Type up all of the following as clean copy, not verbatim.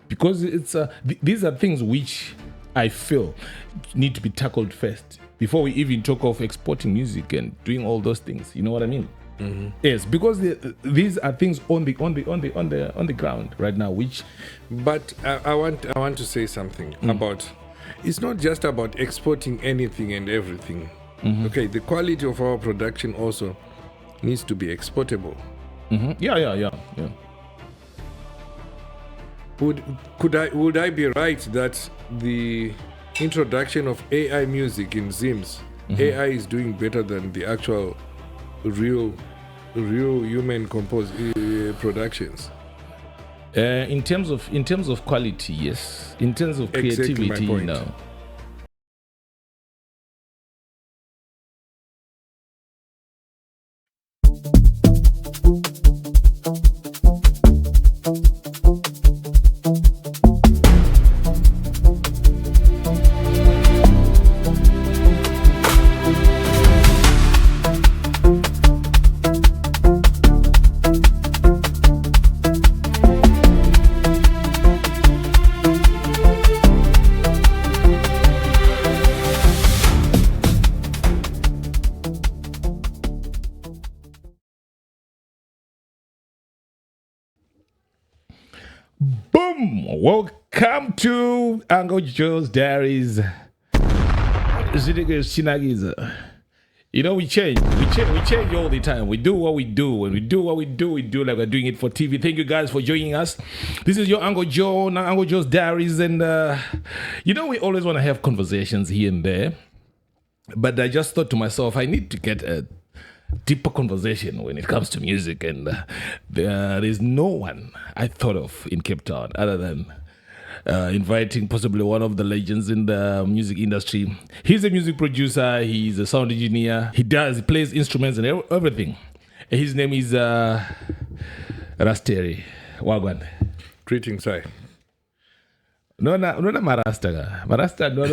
because it's these are things which I feel need to be tackled first before we even talk of exporting music and doing all those things. You know what I mean? Mm-hmm. Yes, because these are things on the ground right now. Which, but I want to say something about. It's not just about exporting anything and everything. Mm-hmm. Okay, the quality of our production also needs to be exportable. Mm-hmm. Yeah. Would I be right that the introduction of AI music in Zims, AI is doing better than the actual real human composed productions? In terms of quality, yes. In terms of creativity, exactly my point. No. Boom! Welcome to Uncle Joe's Diaries. You know, we change all the time. We do what we do. When we do what we do like we're doing it for TV. Thank you guys for joining us. This is your Uncle Joe, Uncle Joe's Diaries, and you know, we always want to have conversations here and there. But I just thought to myself, I need to get a deeper conversation when it comes to music, and there is no one I thought of in Cape Town other than inviting possibly one of the legends in the music industry. He's a music producer, he's a sound engineer, he plays instruments and everything. His name is Ras Terry. Wagwan. Greetings, hi. No, Marasta. Marasta no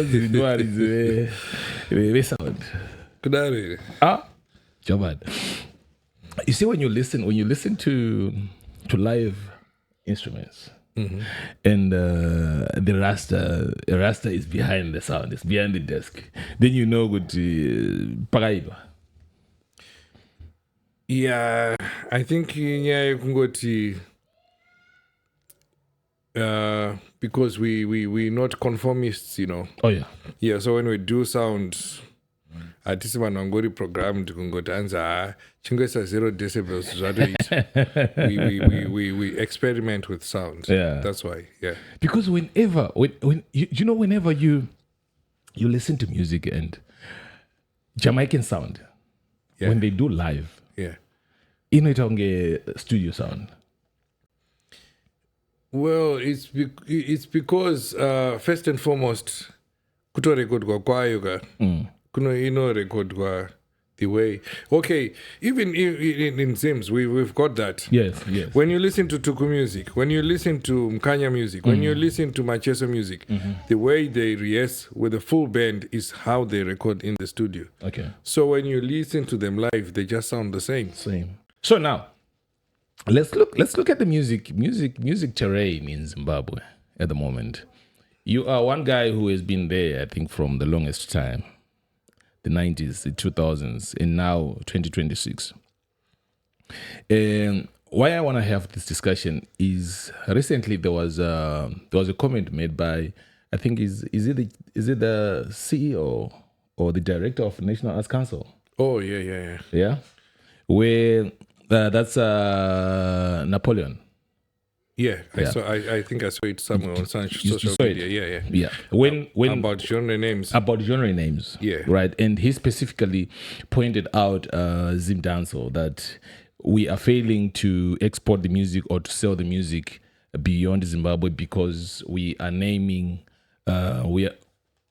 is sound. Kudari. Jobad. You see, when you listen to live instruments, and the Rasta is behind the sound, it's behind the desk, then you know good Paraiba. Yeah, I think you can go to because we're not conformists, you know. Oh yeah. Yeah, so when we do sound, artists vanongori programmed kungoti anza chingoisa 0 decibels we experiment with sound. Yeah, that's why. Yeah, because whenever whenever you listen to music and Jamaican sound, when they do live, it's studio sound. Well, it's because first and foremost kutorekhodwa kwayo ka inorekhodwa the way. Okay, even in Zims, we've got that. Yes. When you listen to Tuku music, when you listen to Mkanya music, when you listen to Macheso music, the way they rehearse with a full band is how they record in the studio. Okay. So when you listen to them live, they just sound the same. So now, let's look at the music terrain in Zimbabwe at the moment. You are one guy who has been there, I think, from the longest time, the 90s, the 2000s, and now 2026. And why I want to have this discussion is recently there was a comment made by, I think is it the CEO or the director of National Arts Council? Oh yeah. Yeah, where that's Napoleon. Yeah. I think I saw it somewhere on social media. Yeah. When about genre names. Yeah. Right. And he specifically pointed out Zim Danso that we are failing to export the music or to sell the music beyond Zimbabwe because we are naming we are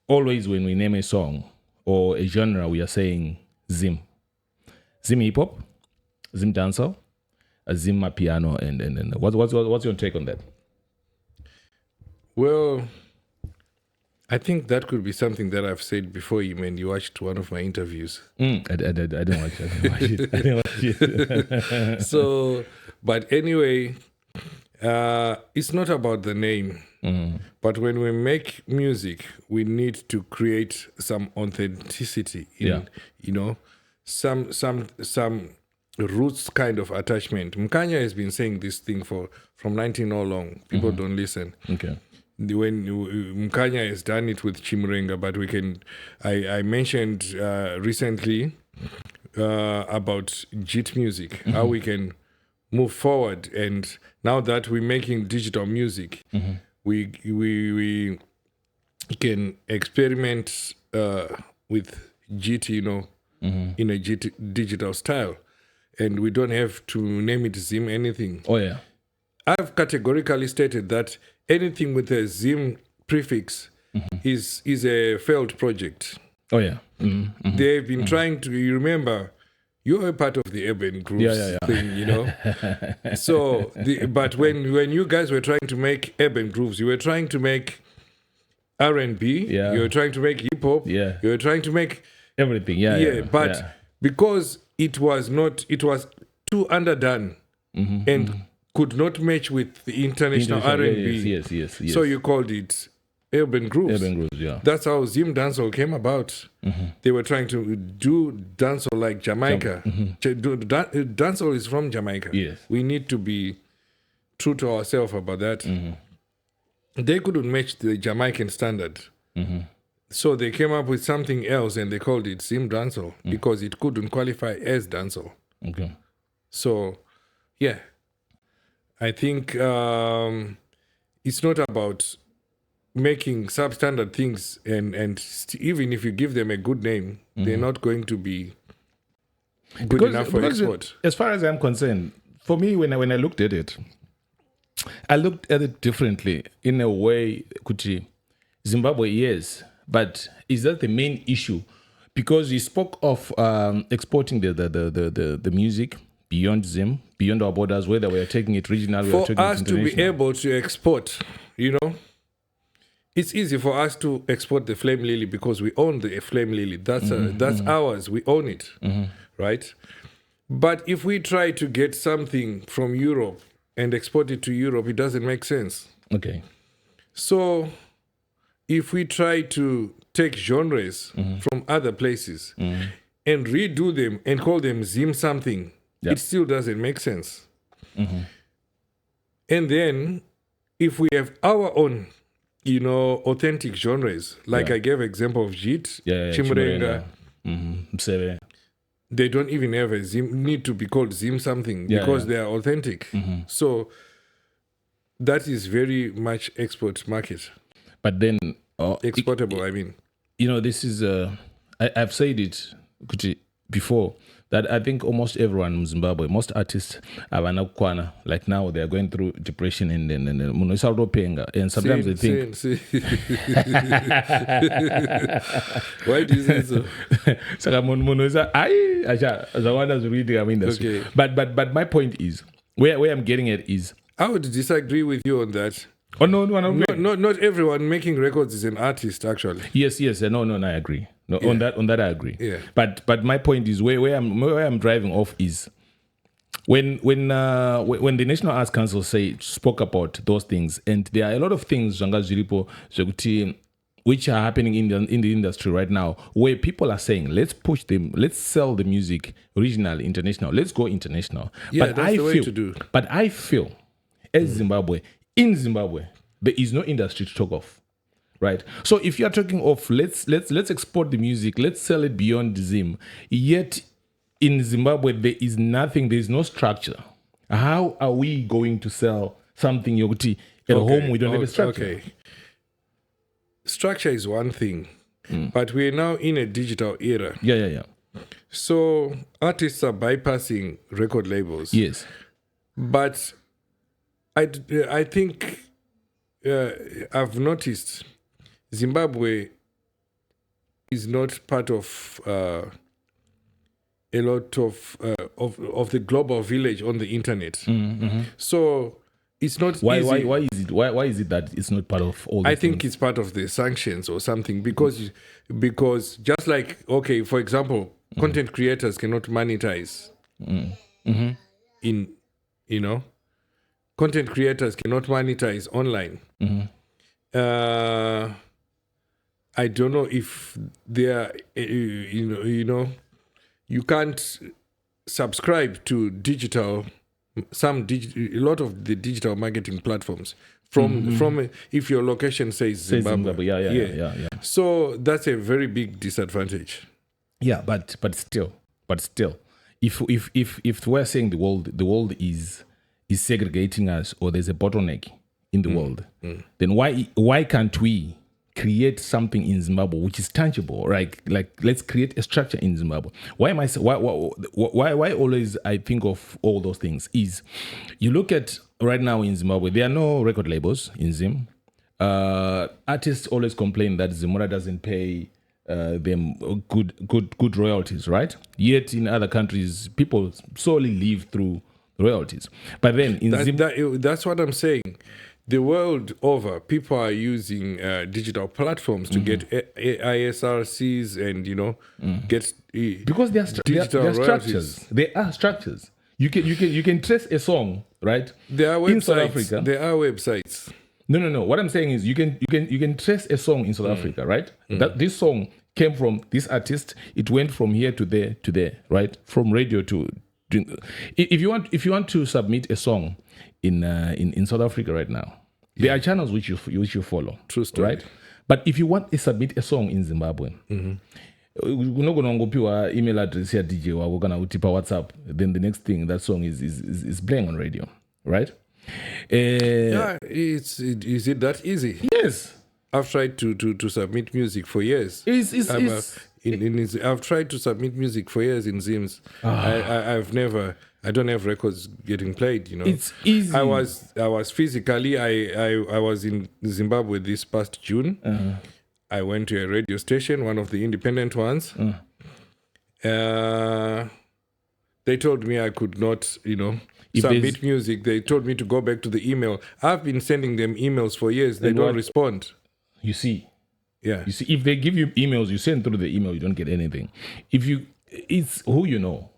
always, when we name a song or a genre, we are saying Zim hip hop, Zim Danso, Zim piano, and what's your take on that? Well, I think that could be something that I've said before when you watched one of my interviews. I didn't watch it. So, but anyway, It's not about the name, but when we make music, we need to create some authenticity in, some roots kind of attachment. Mkanya has been saying this thing from 19 all along. People don't listen. Okay. When Mkanya has done it with Chimrenga, but I mentioned recently about JIT music, how we can move forward, and now that we're making digital music, we can experiment with JIT, in a digital style, and we don't have to name it Zim anything. Oh yeah. I've categorically stated that anything with a Zim prefix is a failed project. Oh yeah. They've been trying to. You remember, you're a part of the urban groups thing, So, but when you guys were trying to make urban grooves, you were trying to make R&B. Yeah. You were trying to make hip hop. Yeah. You were trying to make everything. But because it was too underdone and could not match with the international R&B. Yes. So you called it urban grooves. Urban grooves, yeah. That's how Zim dancehall came about. They were trying to do dancehall like Jamaica. Dancehall is from Jamaica. Yes. We need to be true to ourselves about that. They couldn't match the Jamaican standard. So they came up with something else and they called it Zim dancehall because it couldn't qualify as dancehall. Okay. So, yeah. I think it's not about making substandard things and even if you give them a good name, they're not going to be good enough for export. As far as I'm concerned, for me, when I looked at it, I looked at it differently in a way. Kuti, Zimbabwe, yes, but is that the main issue? Because we spoke of exporting the music beyond Zim, beyond our borders, whether we are taking it regional, for us to be able to export, it's easy for us to export the Flame Lily because we own the Flame Lily. That's ours. We own it, right? But if we try to get something from Europe and export it to Europe, it doesn't make sense. Okay. So if we try to take genres from other places and redo them and call them Zim something, it still doesn't make sense. And then if we have our own, authentic genres, like I gave example of JIT, Chimrenga, Msebe. They don't even have a Zim, need to be called Zim something because they are authentic. So that is very much export market. But then... exportable, I mean. This is... I've said it before, that I think almost everyone in Zimbabwe, most artists are like now they are going through depression and sometimes they think... Why do you say so? Okay. But my point is, where I'm getting at is... I would disagree with you on that. Oh, no, not everyone making records is an artist, actually. Yes, no, I agree. No, on that I agree. Yeah. But my point is where I'm driving off is when the National Arts Council spoke about those things, and there are a lot of things which are happening in the industry right now, where people are saying, let's push them, let's sell the music regionally, international, let's go international. Yeah, that's the way to do. But I feel, as in Zimbabwe, there is no industry to talk of, right? So if you are talking of let's export the music, let's sell it beyond Zim, yet in Zimbabwe there is nothing, there is no structure. How are we going to sell something Yogoti at home? We don't have a structure. Okay. Structure is one thing, but we're now in a digital era. Yeah. So artists are bypassing record labels. Yes. But I think I've noticed Zimbabwe is not part of a lot of the global village on the internet. So it's not easy. Why is it that it's not part of all? I think it's part of the sanctions or something because just like, okay, for example, content creators cannot monetize in content creators cannot monetize online. I don't know if they are, you can't subscribe to a lot of the digital marketing platforms from if your location says Zimbabwe. Yeah. So that's a very big disadvantage. Yeah, but still, if we're saying the world is segregating us, or there's a bottleneck in the world, then why can't we create something in Zimbabwe which is tangible, right? Like let's create a structure in Zimbabwe. Why always I think of all those things is, you look at right now in Zimbabwe, there are no record labels in Zim. Artists always complain that Zimura doesn't pay them good royalties, right? Yet in other countries, people solely live through royalties. But then in that's what I'm saying. The world over, people are using digital platforms to get ISRCs and get because they are digital structures. They are structures. You can trace a song, right? There are websites. In South Africa. There are websites. No. What I'm saying is you can trace a song in South Africa, right? That this song came from this artist. It went from here to there, right? From radio to. If you want to submit a song in South Africa right now, there are channels which you follow. True story. Right? But if you want to submit a song in Zimbabwe, unogonongopiwa email address ya DJ wako kana utipa WhatsApp, then the next thing that song is playing on radio, right? Is it that easy? Yes. I've tried to submit music for years. I've tried to submit music for years in Zims. I don't have records getting played. It's easy. I was physically. I was in Zimbabwe this past June. I went to a radio station, one of the independent ones. They told me I could not, submit music. They told me to go back to the email. I've been sending them emails for years. They don't respond. You see. Yeah. You see, if they give you emails, you send through the email, you don't get anything. It's who you know.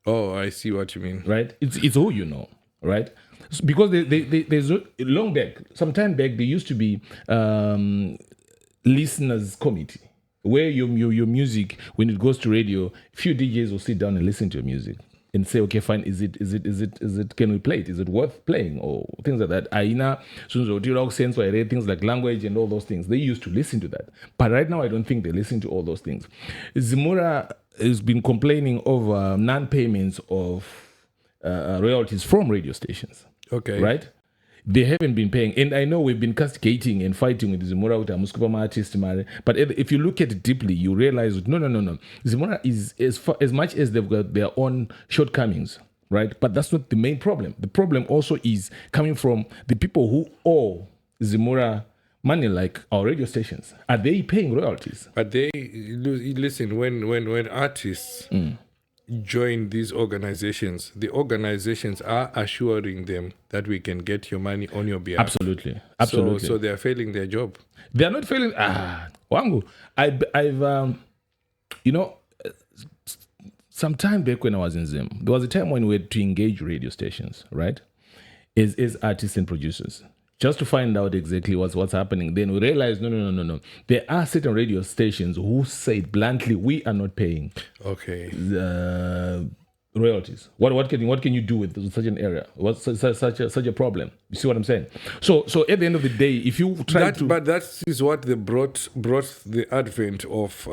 Oh, I see what you mean. Right? It's who you know, right? Because there's long back, some time back, there used to be listeners committee where your music, when it goes to radio, few DJs will sit down and listen to your music and say, okay, fine, is it can we play it? Is it worth playing? Or things like that. Aina, sense, things like language and all those things. They used to listen to that. But right now, I don't think they listen to all those things. Zimura has been complaining over non-payments of royalties from radio stations. Okay. Right? They haven't been paying. And I know we've been castigating and fighting with Zimura with Muskupa artist. But if you look at it deeply, you realize, no. Zimura is, as much as they've got their own shortcomings, right? But that's not the main problem. The problem also is coming from the people who owe Zimura money, like our radio stations. Are they paying royalties? But listen, when artists join these organizations, the organizations are assuring them that we can get your money on your behalf. Absolutely. So they are failing their job. They are not failing. Wangu. I've some time back when I was in Zim, there was a time when we had to engage radio stations, right? As artists and producers, just to find out exactly what's happening. Then we realized, no. There are certain radio stations who say bluntly, we are not paying royalties. What can you do with such an area? What's such a problem? You see what I'm saying? So at the end of the day, if you try but that is what they brought the advent of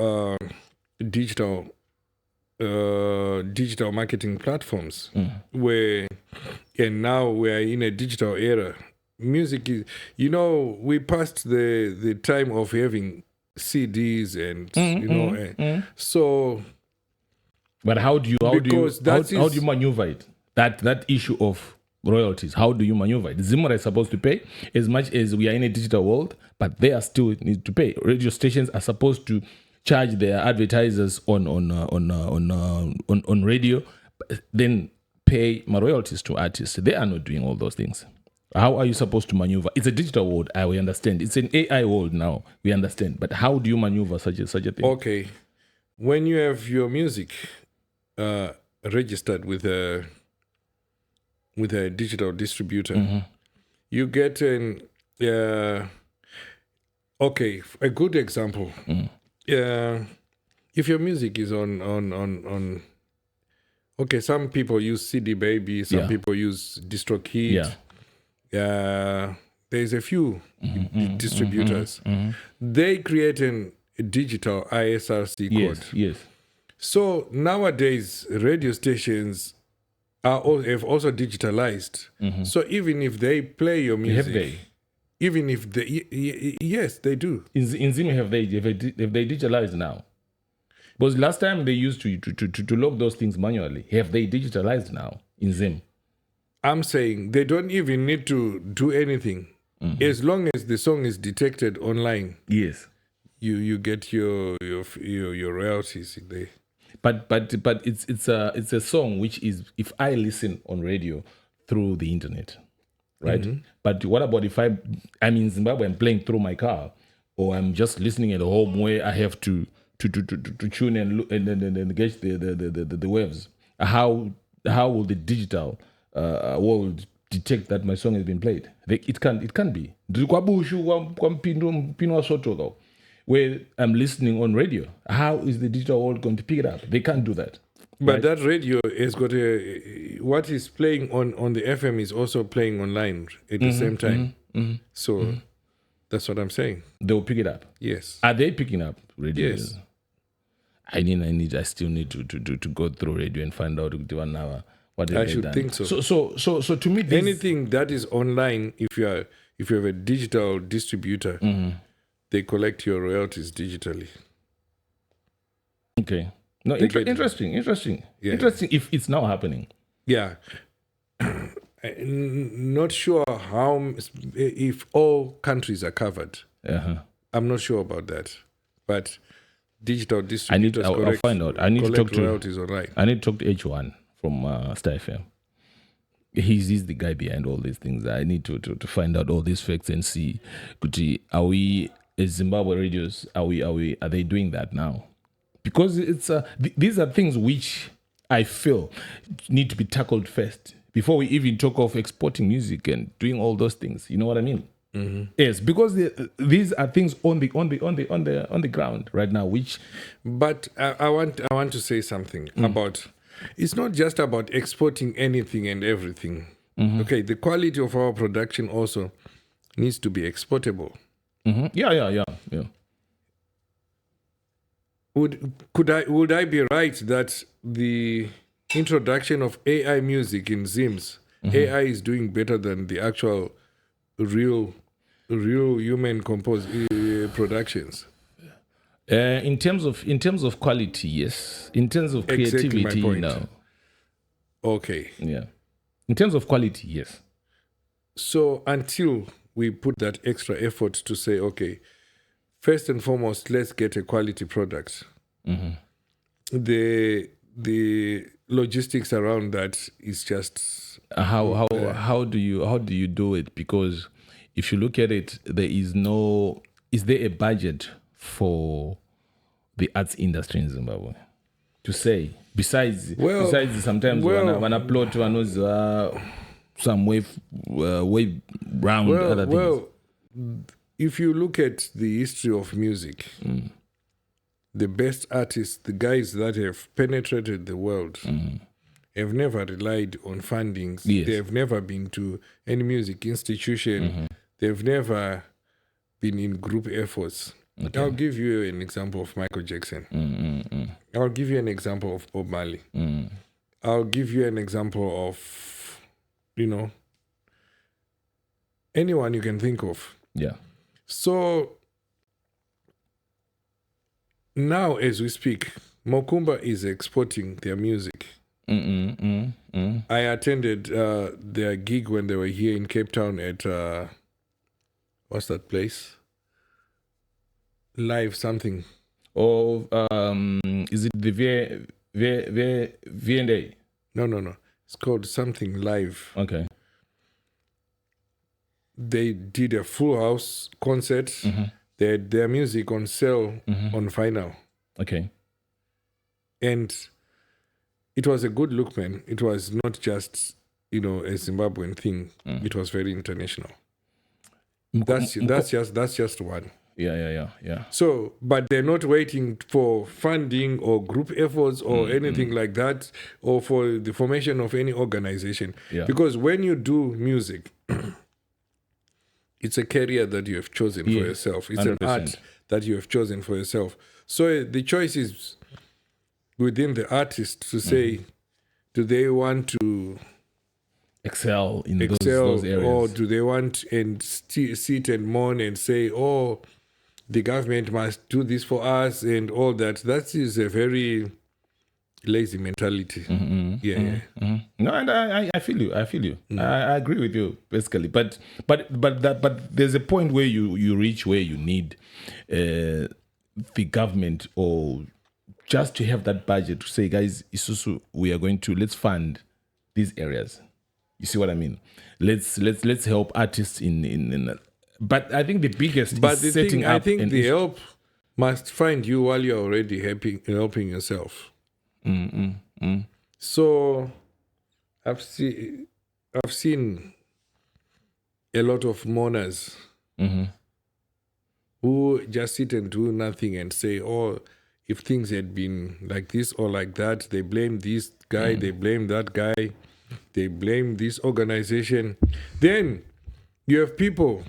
digital marketing platforms, and now we are in a digital era. Music is, we passed the time of having CDs and so. But how do you maneuver it? That issue of royalties, how do you maneuver it? Zimura is supposed to pay as much as we are in a digital world, but they are still need to pay. Radio stations are supposed to charge their advertisers on radio, then pay my royalties to artists. They are not doing all those things. How are you supposed to maneuver? It's a digital world, we understand. It's an AI world now, we understand. But how do you maneuver such a thing? Okay. When you have your music registered with a with a digital distributor, Mm-hmm. you get an a good example. If your music is on okay, some people use CD Baby, some Yeah. people use DistroKid. There's a few distributors. They create a digital ISRC code. Yes. So nowadays, radio stations have also digitalized. So even if they play your music, Have they? even if they, yes, they do. In Zim, have they digitalized now? Because last time they used to log those things manually. Have they digitalized now in Zim? I'm saying they don't even need to do anything. As long as the song is detected online, Yes. you get your royalties in there. But it's a song which is, if I listen on radio through the internet, right? But what about if I'm in Zimbabwe, I'm playing through my car, or I'm just listening at home where I have to tune and look and get the waves? How will the digital world detect that my song has been played? It can't be. Where I'm listening on radio, how is the digital world going to pick it up? They can't do that. But that radio has got what is playing on the FM is also playing online at the same time. So that's what I'm saying. They'll pick it up. Yes. Are they picking up radio? Yes. I still need to go through radio and find out what I should think so. So to me, anything that is online, if you have a digital distributor, they collect your royalties digitally. Okay. No, interesting. Yeah. Interesting if it's now happening. Yeah. Not sure if all countries are covered. I'm not sure about that. But digital distributors I'll find out. I need to talk to royalties online. I need to talk to H1 from Star FM. He's the guy behind all these things. I need to find out all these facts and see, are we as Zimbabwe radios, are they doing that now? Because it's these are things which I feel need to be tackled first before we even talk of exporting music and doing all those things. You know what I mean? Yes, because these are things on the ground right now. Which, but I want to say something about. It's not just about exporting anything and everything. Okay, the quality of our production also needs to be exportable. Yeah. Would I be right that the introduction of AI music in Zims, AI is doing better than the actual real human composed productions? In terms of quality, yes. In terms of creativity, exactly my point. no. Okay. Yeah. In terms of quality, yes. So until we put that extra effort to say, okay, first and foremost, let's get a quality product. The logistics around that is just how do you do it? Because if you look at it, is there a budget for the arts industry in Zimbabwe? To say besides sometimes when I upload to some way round other things. Well, if you look at the history of music, the best artists, the guys that have penetrated the world, have never relied on fundings. Yes. They have never been to any music institution. They've never been in group efforts. Okay. I'll give you an example of Michael Jackson. I'll give you an example of Bob Marley. I'll give you an example of, anyone you can think of. Yeah. So now, as we speak, Mokumba is exporting their music. I attended their gig when they were here in Cape Town at what's that place? Live something. Or is it the V&A? No. It's called something live. Okay. They did a full house concert. They had their music on sale on vinyl. Okay. And it was a good look, man. It was not just a Zimbabwean thing. It was very international. That's just one. Yeah. So, but they're not waiting for funding or group efforts or anything like that, or for the formation of any organization. Yeah. Because when you do music, it's a career that you have chosen for yourself. It's 100%. an art that you have chosen for yourself. So the choice is within the artist to say, do they want to excel in those areas, or do they want and sit and mourn and say, oh, the government must do this for us and all that? That is a very lazy mentality. No, and I feel you. I agree with you basically, but there's a point where you reach where you need the government or just to have that budget to say, guys, Isusu, let's fund these areas. You see what I mean? Let's help artists in. But I think the biggest is setting up. I think the help must find you while you're already helping yourself. So I've seen a lot of mourners who just sit and do nothing and say, oh, if things had been like this or like that, they blame this guy, they blame that guy, they blame this organization. Then you have people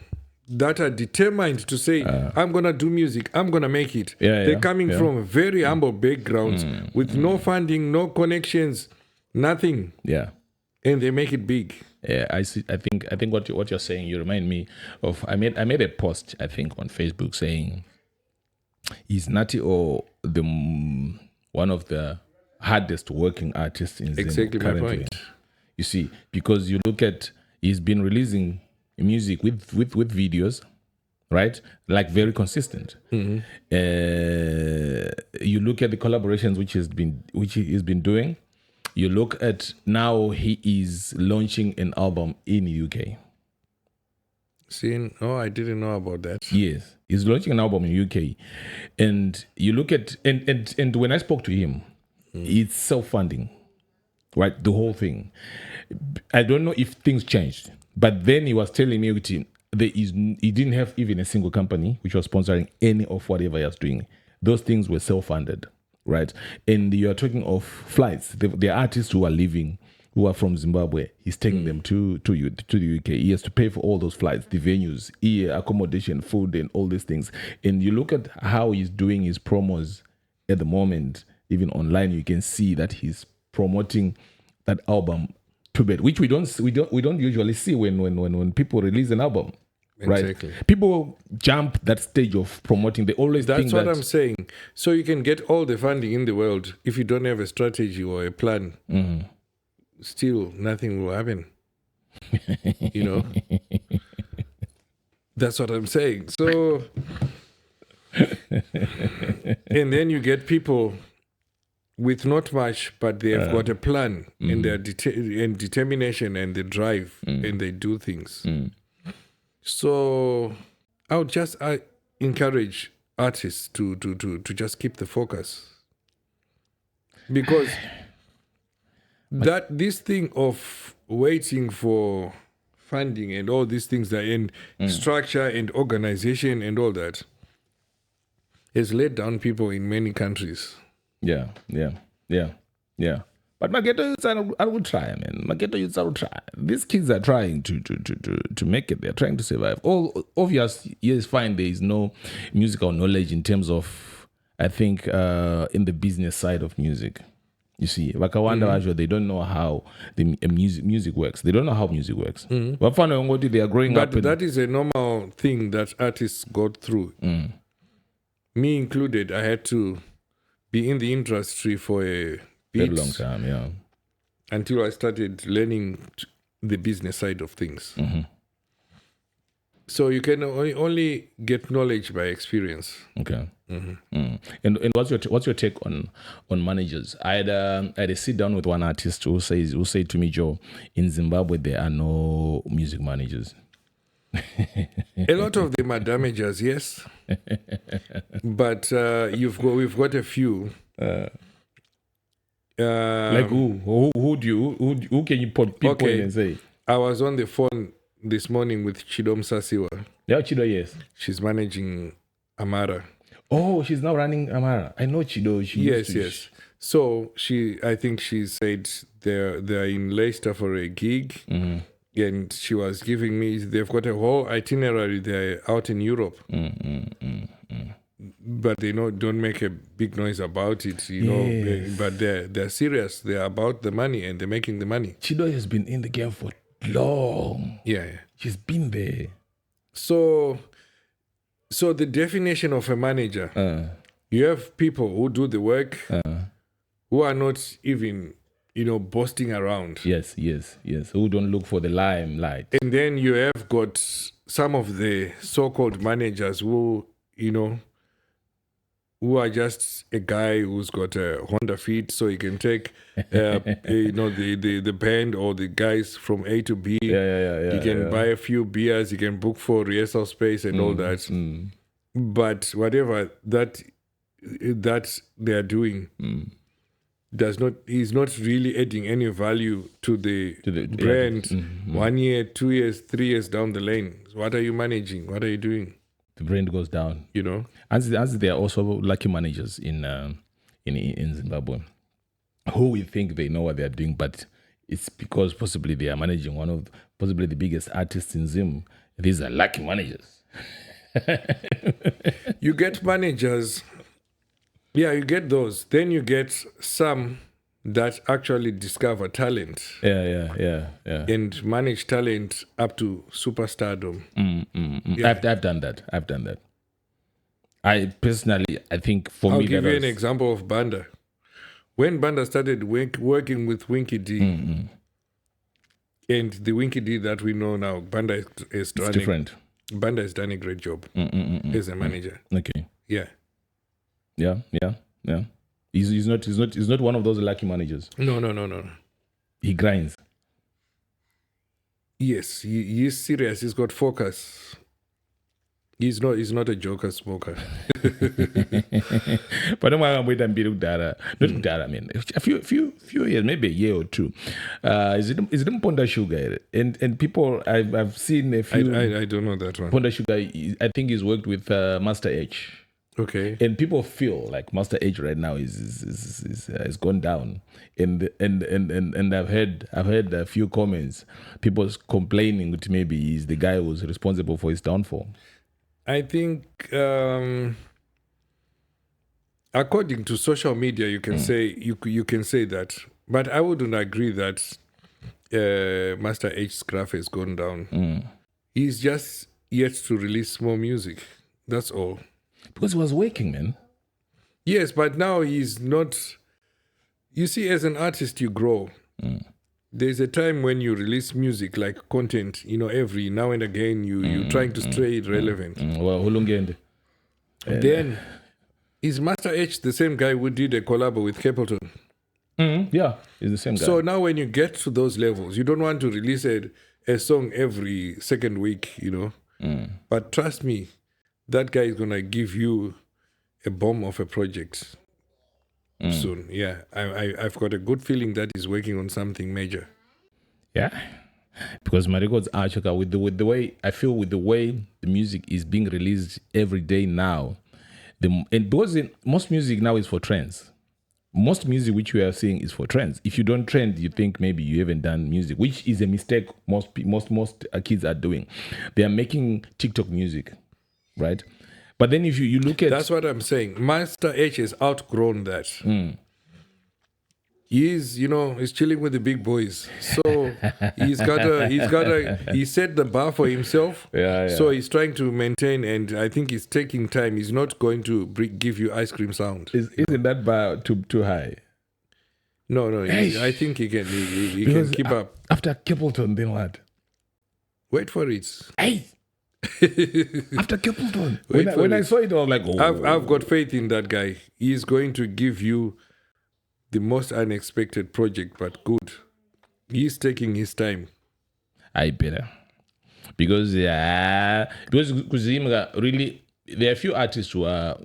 that are determined to say, I'm going to do music, I'm going to make it. They're coming from very humble backgrounds with no funding, no connections, nothing. Yeah. And they make it big. Yeah, I see. I think what you're saying, you remind me of. I made a post, I think, on Facebook saying, is Nati or one of the hardest working artists in Zim Exactly currently? my point. You see, because you look at, he's been releasing music with videos, right? Like very consistent. You look at the collaborations which he's been doing. You look at now he is launching an album in the UK. I didn't know about that. Yes, he's launching an album in the UK, and you look at and when I spoke to him, it's self-funding, right? The whole thing. I don't know if things changed, but then he was telling me he didn't have even a single company which was sponsoring any of whatever he was doing. Those things were self-funded, right? And you are talking of flights. The artists who are leaving, who are from Zimbabwe, he's taking them to the UK. He has to pay for all those flights, the venues, accommodation, food, and all these things. And you look at how he's doing his promos at the moment, even online, you can see that he's promoting that album to bed, which we don't usually see when people release an album. Exactly. Right? People jump that stage of promoting. They always think that's what I'm saying. So you can get all the funding in the world if you don't have a strategy or a plan. Still, nothing will happen. That's what I'm saying. So, and then you get people with not much, but they have got a plan and their and determination and the drive, and they do things. So I would just encourage artists to just keep the focus, because that this thing of waiting for funding and all these things that in structure and organization and all that has let down people in many countries. Yeah. But Mageto youths I will try, man. Mageto youths I will try. These kids are trying to make it. They're trying to survive. All obvious, yes, fine. There is no musical knowledge in terms of, I think, in the business side of music. You see, Wakawanda, they don't know how the music works. They don't know how music works. But they are growing up. But that is a normal thing that artists go through. Me included, I had to be in the industry for a very long time, yeah. Until I started learning the business side of things. So you can only get knowledge by experience. Okay. And what's your take on managers? I had a sit down with one artist who said to me, Joe, in Zimbabwe there are no music managers. A lot of them are damagers, yes. But we've got a few. Like who do you who can you pinpoint Okay. and say? I was on the phone this morning with Chidom Sasiwa. Yeah, Chido, yes. She's managing Amara. Oh, she's now running Amara. I know Chido. She used to, Yes. So I think she said they're in Leicester for a gig, and she was giving me. They've got a whole itinerary. They're out in Europe, but they don't make a big noise about it, Yes. But they're serious. They're about the money, and they're making the money. Chido has been in the game for long. Yeah. She's been there. So the definition of a manager, you have people who do the work, who are not even, boasting around. Yes. Who don't look for the limelight. And then you have got some of the so-called managers who, who are just a guy who's got a Honda Fit, so he can take, the band or the guys from A to B. Yeah. He can buy a few beers. He can book for rehearsal space and all that. But whatever that they are doing is not really adding any value to the brand. 1 year, 2 years, 3 years down the lane. What are you managing? What are you doing? The brand goes down. As there are also lucky managers in Zimbabwe who we think they know what they are doing, but it's because possibly they are managing one of possibly the biggest artists in Zim. These are lucky managers. You get managers, you get those. Then you get some that actually discover talent. Yeah. And manage talent up to superstardom. Yeah. I've done that. I personally, I think for I'll me, give you an example of Banda. When Banda started working with Winky D, and the Winky D that we know now, Banda is different. Banda has done a great job as a manager. Okay. Yeah. He's not one of those lucky managers. No. He grinds. Yes, he's serious. He's got focus. He's not a joker smoker. But I'm wait and be data. Not data, I mean. A few years, maybe a year or two. Is it Ponda Sugar? And people I've seen a few. I don't know that one. Ponda Sugar, I think he's worked with Master H. Okay. And people feel like Master H right now is gone down. And I've heard a few comments, people complaining that maybe he's the guy who's responsible for his downfall. I think according to social media, you can say you can say that, but I wouldn't agree that Master H's graph has gone down. He's just yet to release more music. That's all. Because he was working, man. Yes, but now he's not. You see, as an artist, you grow. There's a time when you release music like content, every now and again you're trying to stay relevant. Well, Then, is Master H the same guy who did a collab with Capleton? Yeah, he's the same guy. So now when you get to those levels, you don't want to release a song every second week, But trust me, that guy is going to give you a bomb of a project soon. Yeah, I've got a good feeling that he's working on something major. Yeah, because my records are with the way I feel, with the way the music is being released every day now, and because most music now is for trends. Most music which we are seeing is for trends. If you don't trend, you think maybe you haven't done music, which is a mistake most kids are doing. They are making TikTok music, right? But then if you look at... That's what I'm saying. Master H has outgrown that. He's chilling with the big boys. So he set the bar for himself. Yeah. So he's trying to maintain, and I think he's taking time. He's not going to give you ice cream sound. Isn't that bar too high? No. I think he can keep up. After Capleton, then what? Wait for it. Hey! After Capleton. When I saw it, I was like, oh. I've got faith in that guy. He's going to give you the most unexpected project, but good. He's taking his time. I better. Because Kuzimga really there are a few artists who are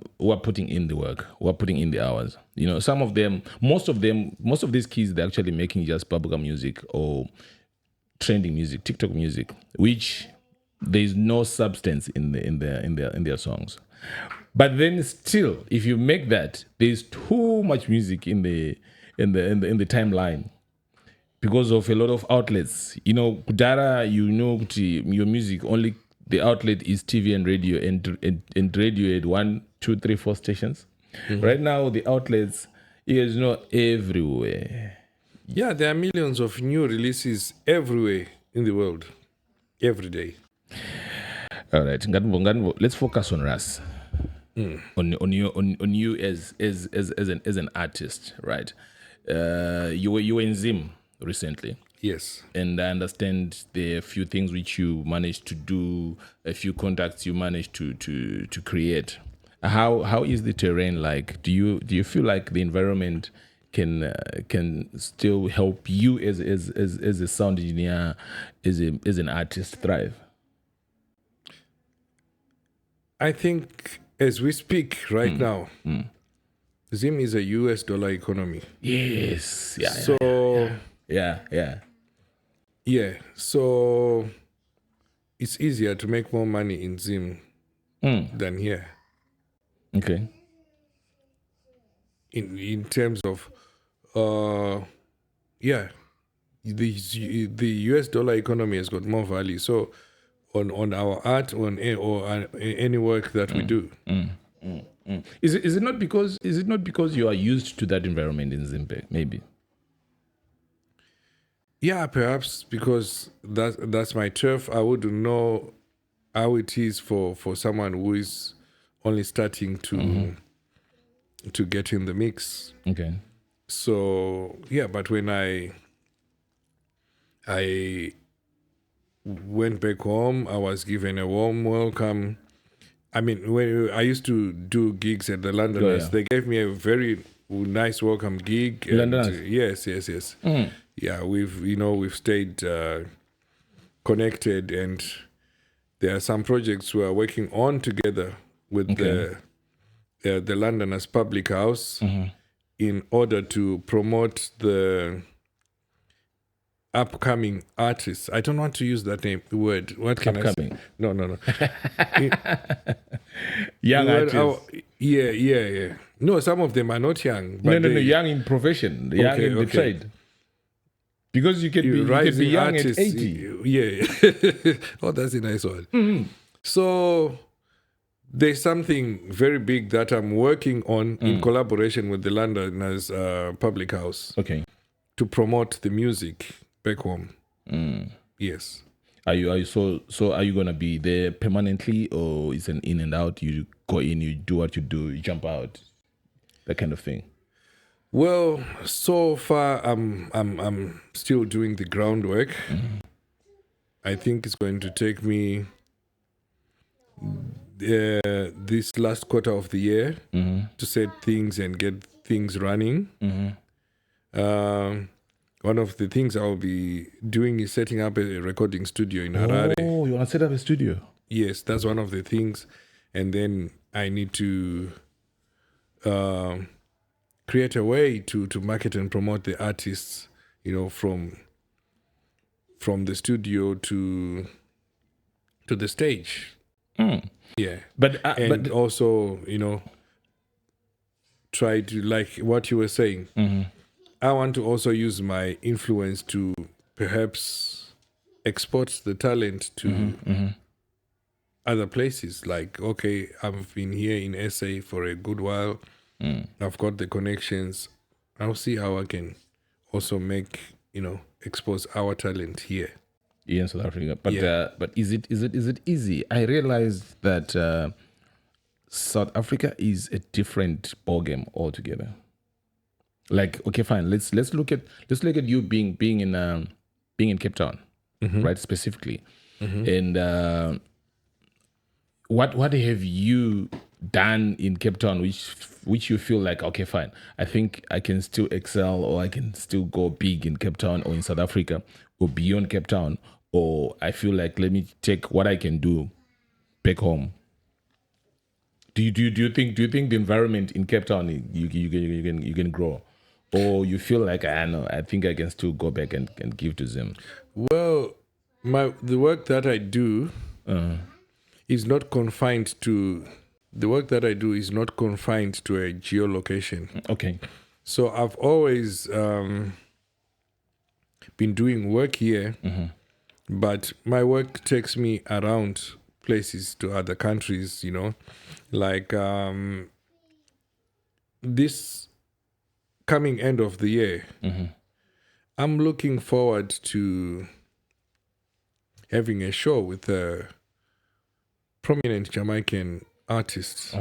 putting in the work, who are putting in the hours. You know, some of them, most of these kids, they're actually making just bubblegum music or trending music, TikTok music, which there's no substance in their songs. But then still, if you make that, there's too much music in the timeline because of a lot of outlets. You know, Kudara, you know, your music only the outlet is TV and radio, and radio at 1, 2, 3, 4 stations. Mm-hmm. Right now, the outlets is not everywhere. Yeah, there are millions of new releases everywhere in the world, every day. All right, let's focus on Ras. On you as an artist, right? You were in Zim recently. Yes. And I understand there are a few things which you managed to do, a few contacts you managed to create. How is the terrain like? Do you feel like the environment can still help you as a sound engineer, as an artist thrive? I think as we speak right now, Zim is a US dollar economy. Yes. Yeah. So yeah. So it's easier to make more money in Zim than here. Okay. In terms of the US dollar economy has got more value. So on our art, or any work that we do. Is it not because you are used to that environment in Zimbabwe? Maybe. Yeah, perhaps because that's my turf. I wouldn't know how it is for someone who is only starting to get in the mix. Okay. So yeah, but when I went back home, I was given a warm welcome. I mean, when I used to do gigs at the Londoners, they gave me a very nice welcome gig. Londoners? Yes. Mm. Yeah, we've stayed connected, and there are some projects we are working on together with the Londoners Public House in order to promote the upcoming artists. I don't want to use that word. What can upcoming? I say? No. Young artists. Yeah. No, some of them are not young. But no. Young in profession, young in the trade. Because you can be young artists, at 80. Yeah. Oh, that's a nice one. Mm-hmm. So there's something very big that I'm working on in collaboration with the Londoners Public House. Okay. To promote the music back home. Yes. Are you so are you gonna be there permanently, or is an in and out? You go in, you do what you do, you jump out, that kind of thing? Well, so far I'm still doing the groundwork. I think it's going to take me this last quarter of the year to set things and get things running. One of the things I'll be doing is setting up a recording studio in Harare. Oh, you want to set up a studio? Yes, that's one of the things. And then I need to create a way to market and promote the artists, from the studio to the stage. Yeah. But also, try to, like what you were saying, I want to also use my influence to perhaps export the talent to other places. Like, okay, I've been here in SA for a good while. I've got the connections. I'll see how I can also make, expose our talent here. In South Africa. But is it easy? I realized that South Africa is a different ballgame altogether. Like, okay, fine. Let's look at you being in Cape Town, right? Specifically, and what have you done in Cape Town, which you feel like, okay, fine, I think I can still excel, or I can still go big in Cape Town or in South Africa or beyond Cape Town, or I feel like let me take what I can do back home. Do you think the environment in Cape Town you can grow, or you feel like I think I can still go back and give to them? Well, the work that I do is not confined to a geolocation. Okay. So I've always been doing work here, but my work takes me around places to other countries, like this coming end of the year. I'm looking forward to having a show with a prominent Jamaican artist.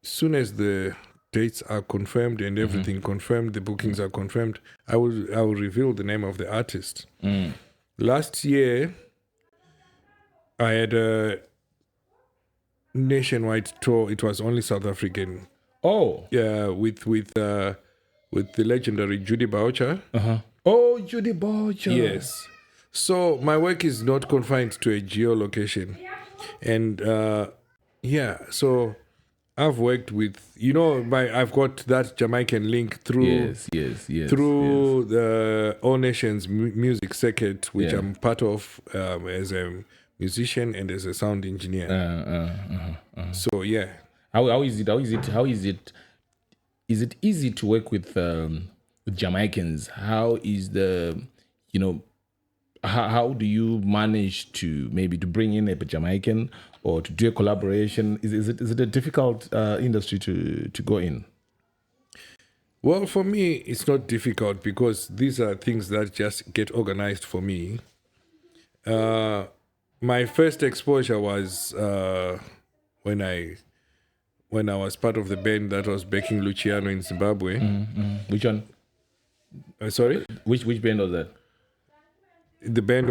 Soon as the dates are confirmed and everything confirmed, the bookings are confirmed, I will reveal the name of the artist. Last year, I had a nationwide tour. It was only South African. Oh. Yeah, with the legendary Judy Boucher. Oh, Judy Boucher. Yes. So my work is not confined to a geolocation. And so I've worked with, I've got that Jamaican link through the All Nations music circuit, which I'm part of as a musician and as a sound engineer. So yeah. How is it? Is it easy to work with Jamaicans? How is how do you manage to maybe to bring in a Jamaican or to do a collaboration? Is it a difficult industry to go in? Well, for me, it's not difficult because these are things that just get organized for me. My first exposure was when I was part of the band that was backing Luciano in Zimbabwe. Which one? Sorry? Which band was that? The band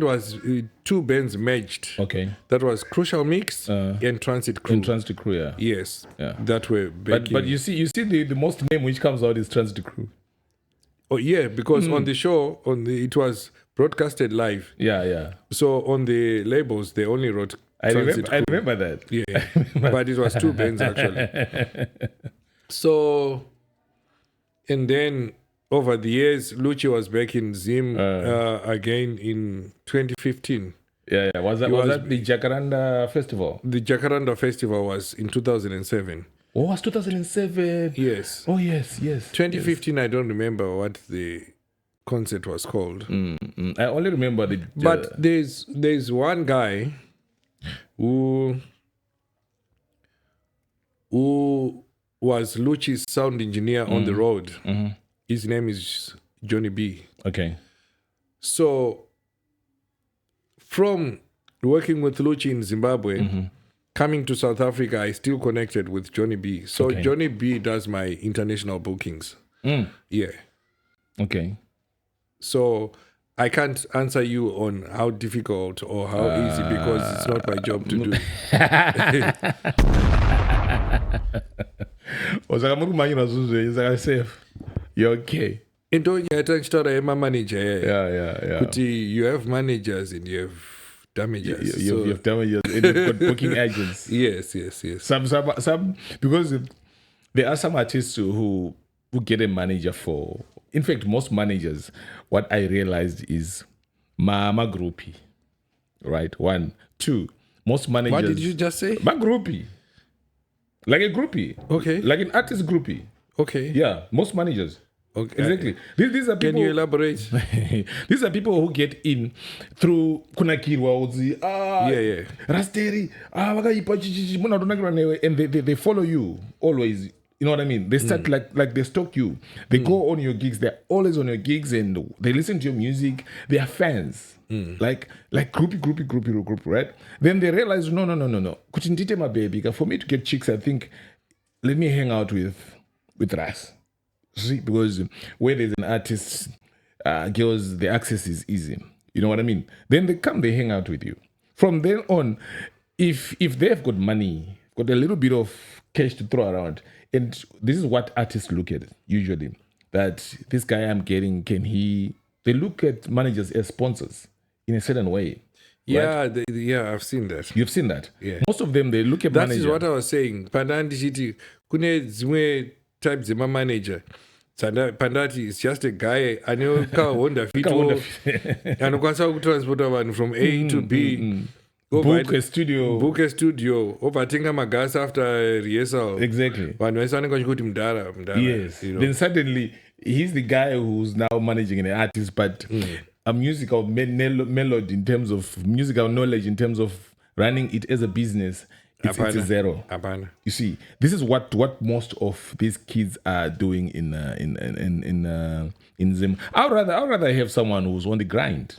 was two bands merged. Okay. That was Crucial Mix and Transit Crew. And Transit Crew, yeah. Yes. Yeah. That were backing. But you see the most name which comes out is Transit Crew. Oh yeah, because on the show it was broadcasted live. Yeah. So on the labels they only wrote I remember that. Yeah. But it was two bands actually. So and then over the years, Lucci was back in Zim again in 2015. Yeah. Was that the Jacaranda Festival? The Jacaranda Festival was in 2007. Oh, it was 2007. Yes. Oh, yes. 2015, I don't remember what the concert was called. I only remember the... But there's one guy who was Lucci's sound engineer on the road. His name is Johnny B. Okay. So, from working with Lucci in Zimbabwe, coming to South Africa, I still connected with Johnny B. So, Johnny B does my international bookings. Yeah. Okay. So, I can't answer you on how difficult or how easy because it's not my job to do. You're okay. Into my manager. Yeah. But you have managers and you have damages. You have damages and you've got booking agents. Yes. Some because there are some artists who get a manager for. In fact, most managers, what I realized is Mama groupie. Right? 1, 2. Most managers. What did you just say? Ma groupie. Like a groupie. Okay. Like an artist groupie. Okay. Yeah, most managers. Okay. Exactly. These are people. Can you elaborate? These are people who get in through Kunakirwa, Ras Terry, and they follow you always. You know what I mean? They start like they stalk you. They go on your gigs. They're always on your gigs and they listen to your music. They are fans. Like groupie, right? Then they realize, no. Kuchindite my baby. For me to get chicks, I think, let me hang out with Ras. See, because where there's an artist, girls, the access is easy. You know what I mean? Then they come, they hang out with you. From then on, if they've got money, got a little bit of cash to throw around, and this is what artists look at usually, that this guy I'm getting, they look at managers as sponsors in a certain way. Yeah, yeah, I've seen that. You've seen that. Yeah. Most of them, they look at That manager. is what I was saying. Pandati chiti kune dzimwe types dzema manager. Pandati is just a guy anoka Honda Fit anokwanisa kutransporta vanhu from A to B. Book a studio. Ovatenga magas after rehearsal. Exactly. Vanhu vese vanenge vachikuti mudhara. Yes. Then suddenly he's the guy who's now managing an artist, but a musical melody in terms of musical knowledge, in terms of running it as a business, it's a zero. You see, this is what most of these kids are doing in Zim. I'd rather have someone who's on the grind.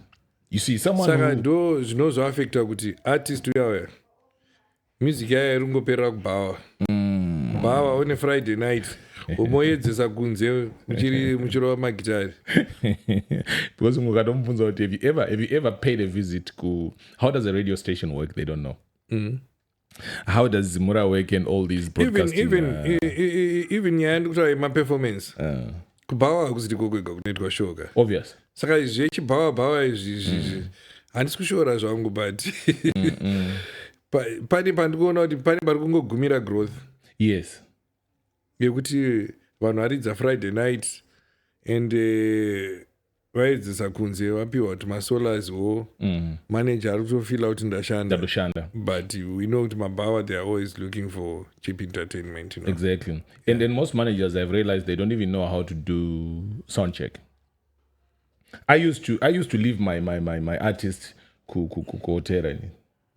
You see, someone saka ndo zvinozvaafekta kuti artist uyauya music yayo iringoperera kubhawa bhawa une Friday night umoyedzesa kunze muchirova magitari. Because mukatomubvunza kuti have you ever paid a visit how does a radio station work? They don't know. How does Zimura work and all these broadcasting? Even nyaya ndikutaura yemaperformance kubhawa hakusiti kokwega kunoitwa shoka. Obvious. Saka zvechibhawa izvi handisi kushora zvangu but pane pandikuona kuti pane pari kungogumira growth. Yes. Yekuti vanhu varidza Friday night and vaedzesa kunze vapiwa kuti masolaswo manager ari kutofila kuti ndashanda, but we know kuti mabhawa they are always looking for cheap entertainment, Exactly. And then most managers, I've realized they don't even know how to do sound check. I used to leave my artist ku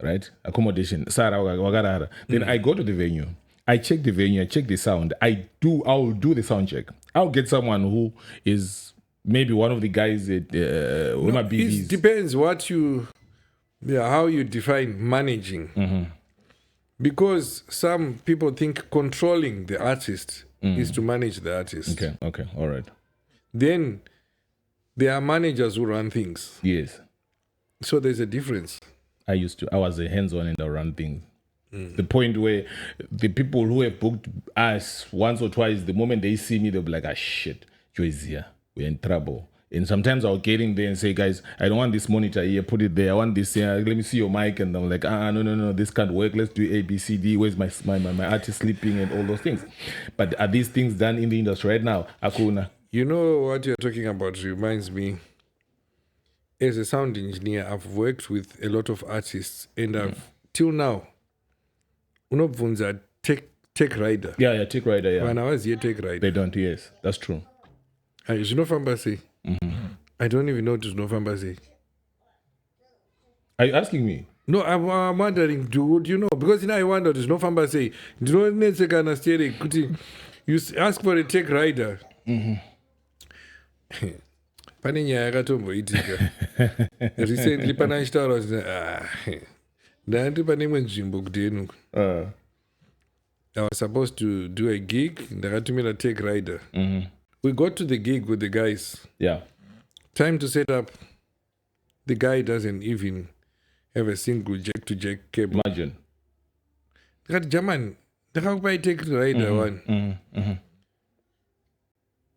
right, accommodation Wagarara. Then I go to the venue, I check the venue, I check the sound, I'll do the sound check. I'll get someone who is maybe one of the guys at it depends how you define managing. Because some people think controlling the artist is to manage the artist. Okay, all right. Then there are managers who run things. Yes. So there's a difference. I was a hands-on and I run things. The point where the people who have booked us once or twice, the moment they see me, they'll be like, shit, Joe is here. We're in trouble. And sometimes I'll get in there and say, guys, I don't want this monitor here, put it there. I want this here. Let me see your mic. And I'm like, no, this can't work. Let's do A, B, C, D. Where's my artist sleeping and all those things? But are these things done in the industry right now? Akuna. You know what you're talking about reminds me. As a sound engineer, I've worked with a lot of artists, and I've till now, unobvunza tech rider. Yeah, tech rider. Yeah. When I was here, tech rider. They don't. Yes, that's true. Zvinofamba sei? I don't even know what zvinofamba sei. Are you asking me? No, I'm wondering, do you know? Because I wonder what zvinofamba sei. Ndinonetsekana Terry kuti you ask for a tech rider. Pane nyaya yakatomboitika recently pana achitaura kuti ndandi pane imwe nzvimbo kudenhu. I was supposed to do a gig, ndakatumira tech rider. We got to the gig with the guys. Yeah. Time to set up. The guy doesn't even have a single jack-to-jack cable. Imagine. Ndakati German, ndakakupai tech rider one.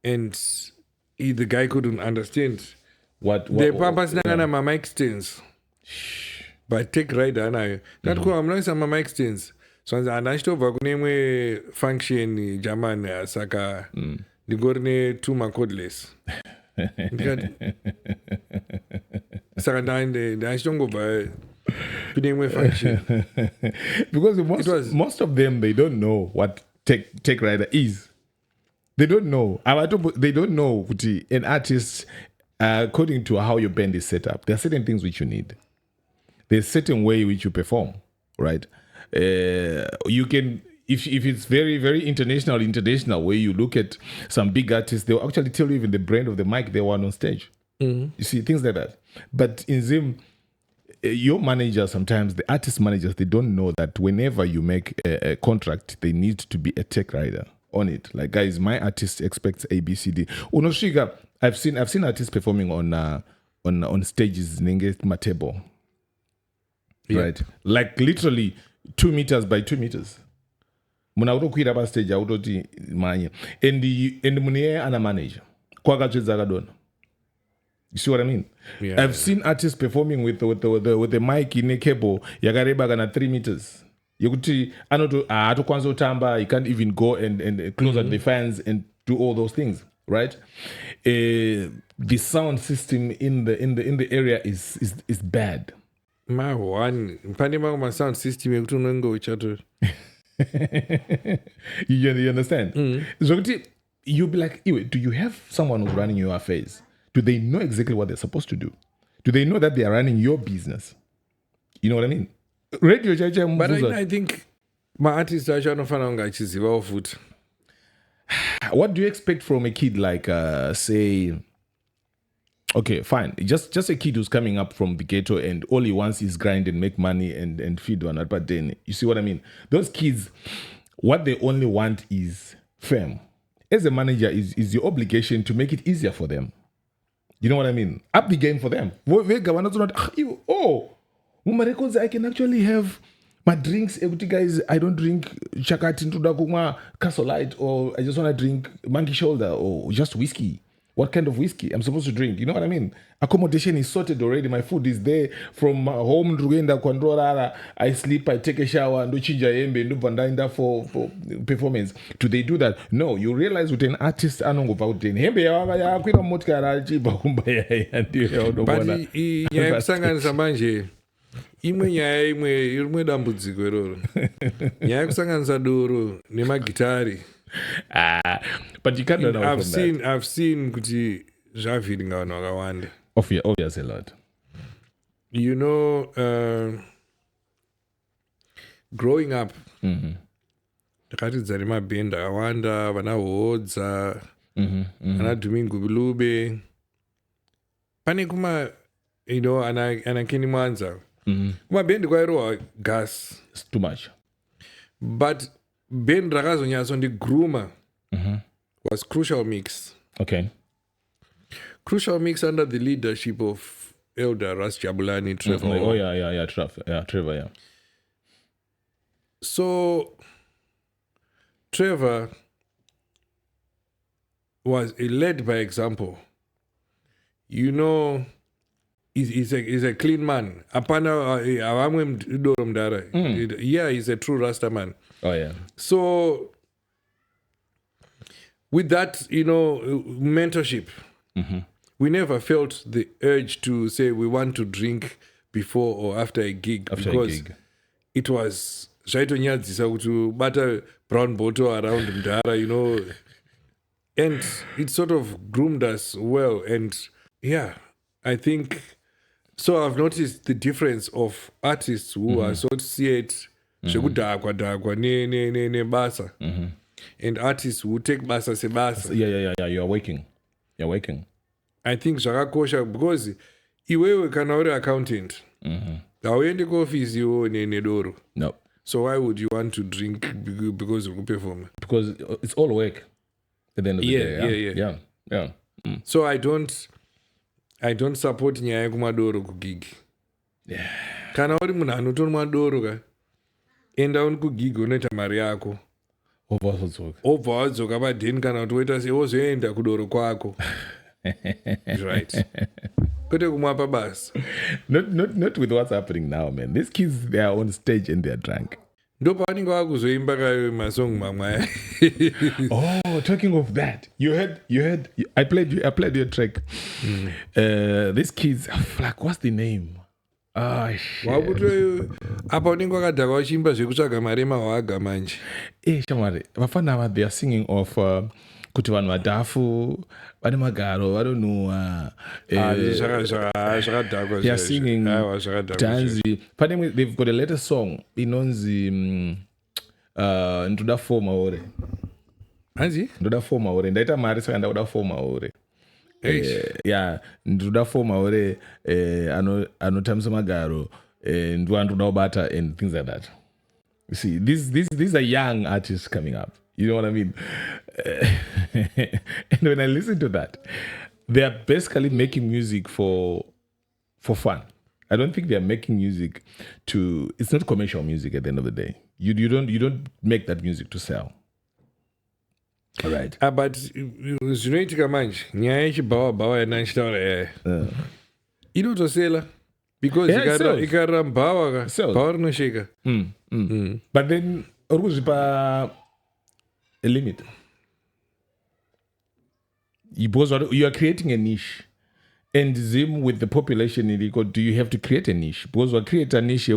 And the guy couldn't understand. What the purpose nangana ma mic stands. But tech rider anayo. Ndati kwa amnoisa ma mic stands. So andachitobva kune imwe function German saka ndigorine two macordless. Saka ndachitongobva kune imwe function. Because most of them, they don't know what tech rider is. They don't know. They don't know an artist, according to how your band is set up. There are certain things which you need. There's a certain way which you perform, right? You can, if it's very, very international, where you look at some big artists, they'll actually tell you even the brand of the mic they want on stage. You see, things like that. But in Zim, your manager, sometimes the artist managers, they don't know that whenever you make a contract, they need to be a tech rider on it. Like, guys, my artist expects A, B, C, D. Unoshiga, I've seen artists performing on stages nenge matebo. Right? Like literally 2 meters by 2 meters. Muna utokwira pa stage autoti manye. And mune ana manager. Kwakachedza kadona. You see what I mean? Yeah, I've seen artists performing with the mic in a cable yakareba kana 3 meters. Yekuti atokwanisa kutamba, he can't even go and close at the fans and do all those things, right? The sound system in the area is bad. my one pane my sound system yekuti unenge uchato. You understand? So you'll be like, do you have someone who's running your affairs? Do they know exactly what they're supposed to do? Do they know that they are running your business? You know what I mean? Radio But I think my artist acho anofana kunge achizivawo futi. What do you expect from a kid like, say, okay, fine, just a kid who's coming up from the ghetto and all he wants is grind and make money and feed one another? But then, you see what I mean? Those kids, what they only want is fame. As a manager, is your obligation to make it easier for them. You know what I mean? Up the game for them. My records, I can actually have my drinks. Guys, I don't drink chakati into Castle Light, or I just want to drink Monkey Shoulder, or just whiskey. What kind of whiskey I'm supposed to drink? You know what I mean? Accommodation is sorted already. My food is there. From home to I sleep, I take a shower, and do for performance. Do they do that? No. You realize with an artist, but yakusanganisa manje imwe nyaya imwe dambudziko iroro. Nyaya yekusanganisa doro nemagitari. But you can't know I've seen kuti zvavhiringa vanhu vakawanda. Obvious a lot. You know, growing up, ndakatidza nemabhendi akawanda, vana hodza, vana dhumingubilube. Pane kuma, ana Kenny Mwanza. Kumabhendi kwairohwa gas. It's too much. But band rakazonyatsondi-grooma was Crucial Mix. Okay. Crucial Mix under the leadership of Elder Ras Jabulani, Trevor. Trevor, yeah. So, Trevor was led by example. You know, he's a clean man. Yeah, he's a true Rasta man. Oh, yeah. So, with that, mentorship, we never felt the urge to say we want to drink before or after a gig. It was zvaitonyadzisa kuti bata brown bottle around Mdara, and it sort of groomed us well. And yeah, I think, so I've noticed the difference of artists who associate zvekudhakwa nebasa, and artists who take basa sebasa. Yeah, you're waking. I think zvakakosha because iwewe kana uri accountant, hauendi kuofisi iwo nedoro. No. So why would you want to drink because you perform? Because it's all work at the end of the day. Yeah. So I don't support nyaya kumadoro kugig. Yeah. Kana uri munhu anotonwa doro ka, enda uni kugig unoita mari yako. Obva wadzoka padheni kana kuti woita sei wozoenda kudoro kwako. Right. Kwete kumwa pabasa. Not with what's happening now, man. These kids, they are on stage and they are drunk. Ndo pavanenge vakuzoimba kayo masong mamwe. Oh, talking of that, you heard. I played your track. These kids, like, what's the name? Shit. Wakuto apa unenge wakadhaka uchiimba zvekutsvaga mari emawaga manje. Shamari, vafana they are singing of kuti vanhu vadhafu vane magaro vadonuhwa. They are singing tanzi. They've got a latest song inonzi ndoda foma ore. Hanzi? Ndoda foma ore. Ndaita mari saka ndakuda foma ore. Yeah, ndoda foma ore anotamisa magaro ndoda kubata and things like that. You see, these are young artists coming up. You know what I mean? And when I listen to that, they are basically making music for fun. I don't think they are making music it's not commercial music at the end of the day. You don't make that music to sell. All right. But zvinoitika manje nyaya yechibhawa yana ndichitaura inotosela because ikarara mbhawa bhawa rinosheka. But then uri kuzvipa a limit. You are creating a niche. And Zim with the population in Liko, do you have to create a niche? Because we create a niche,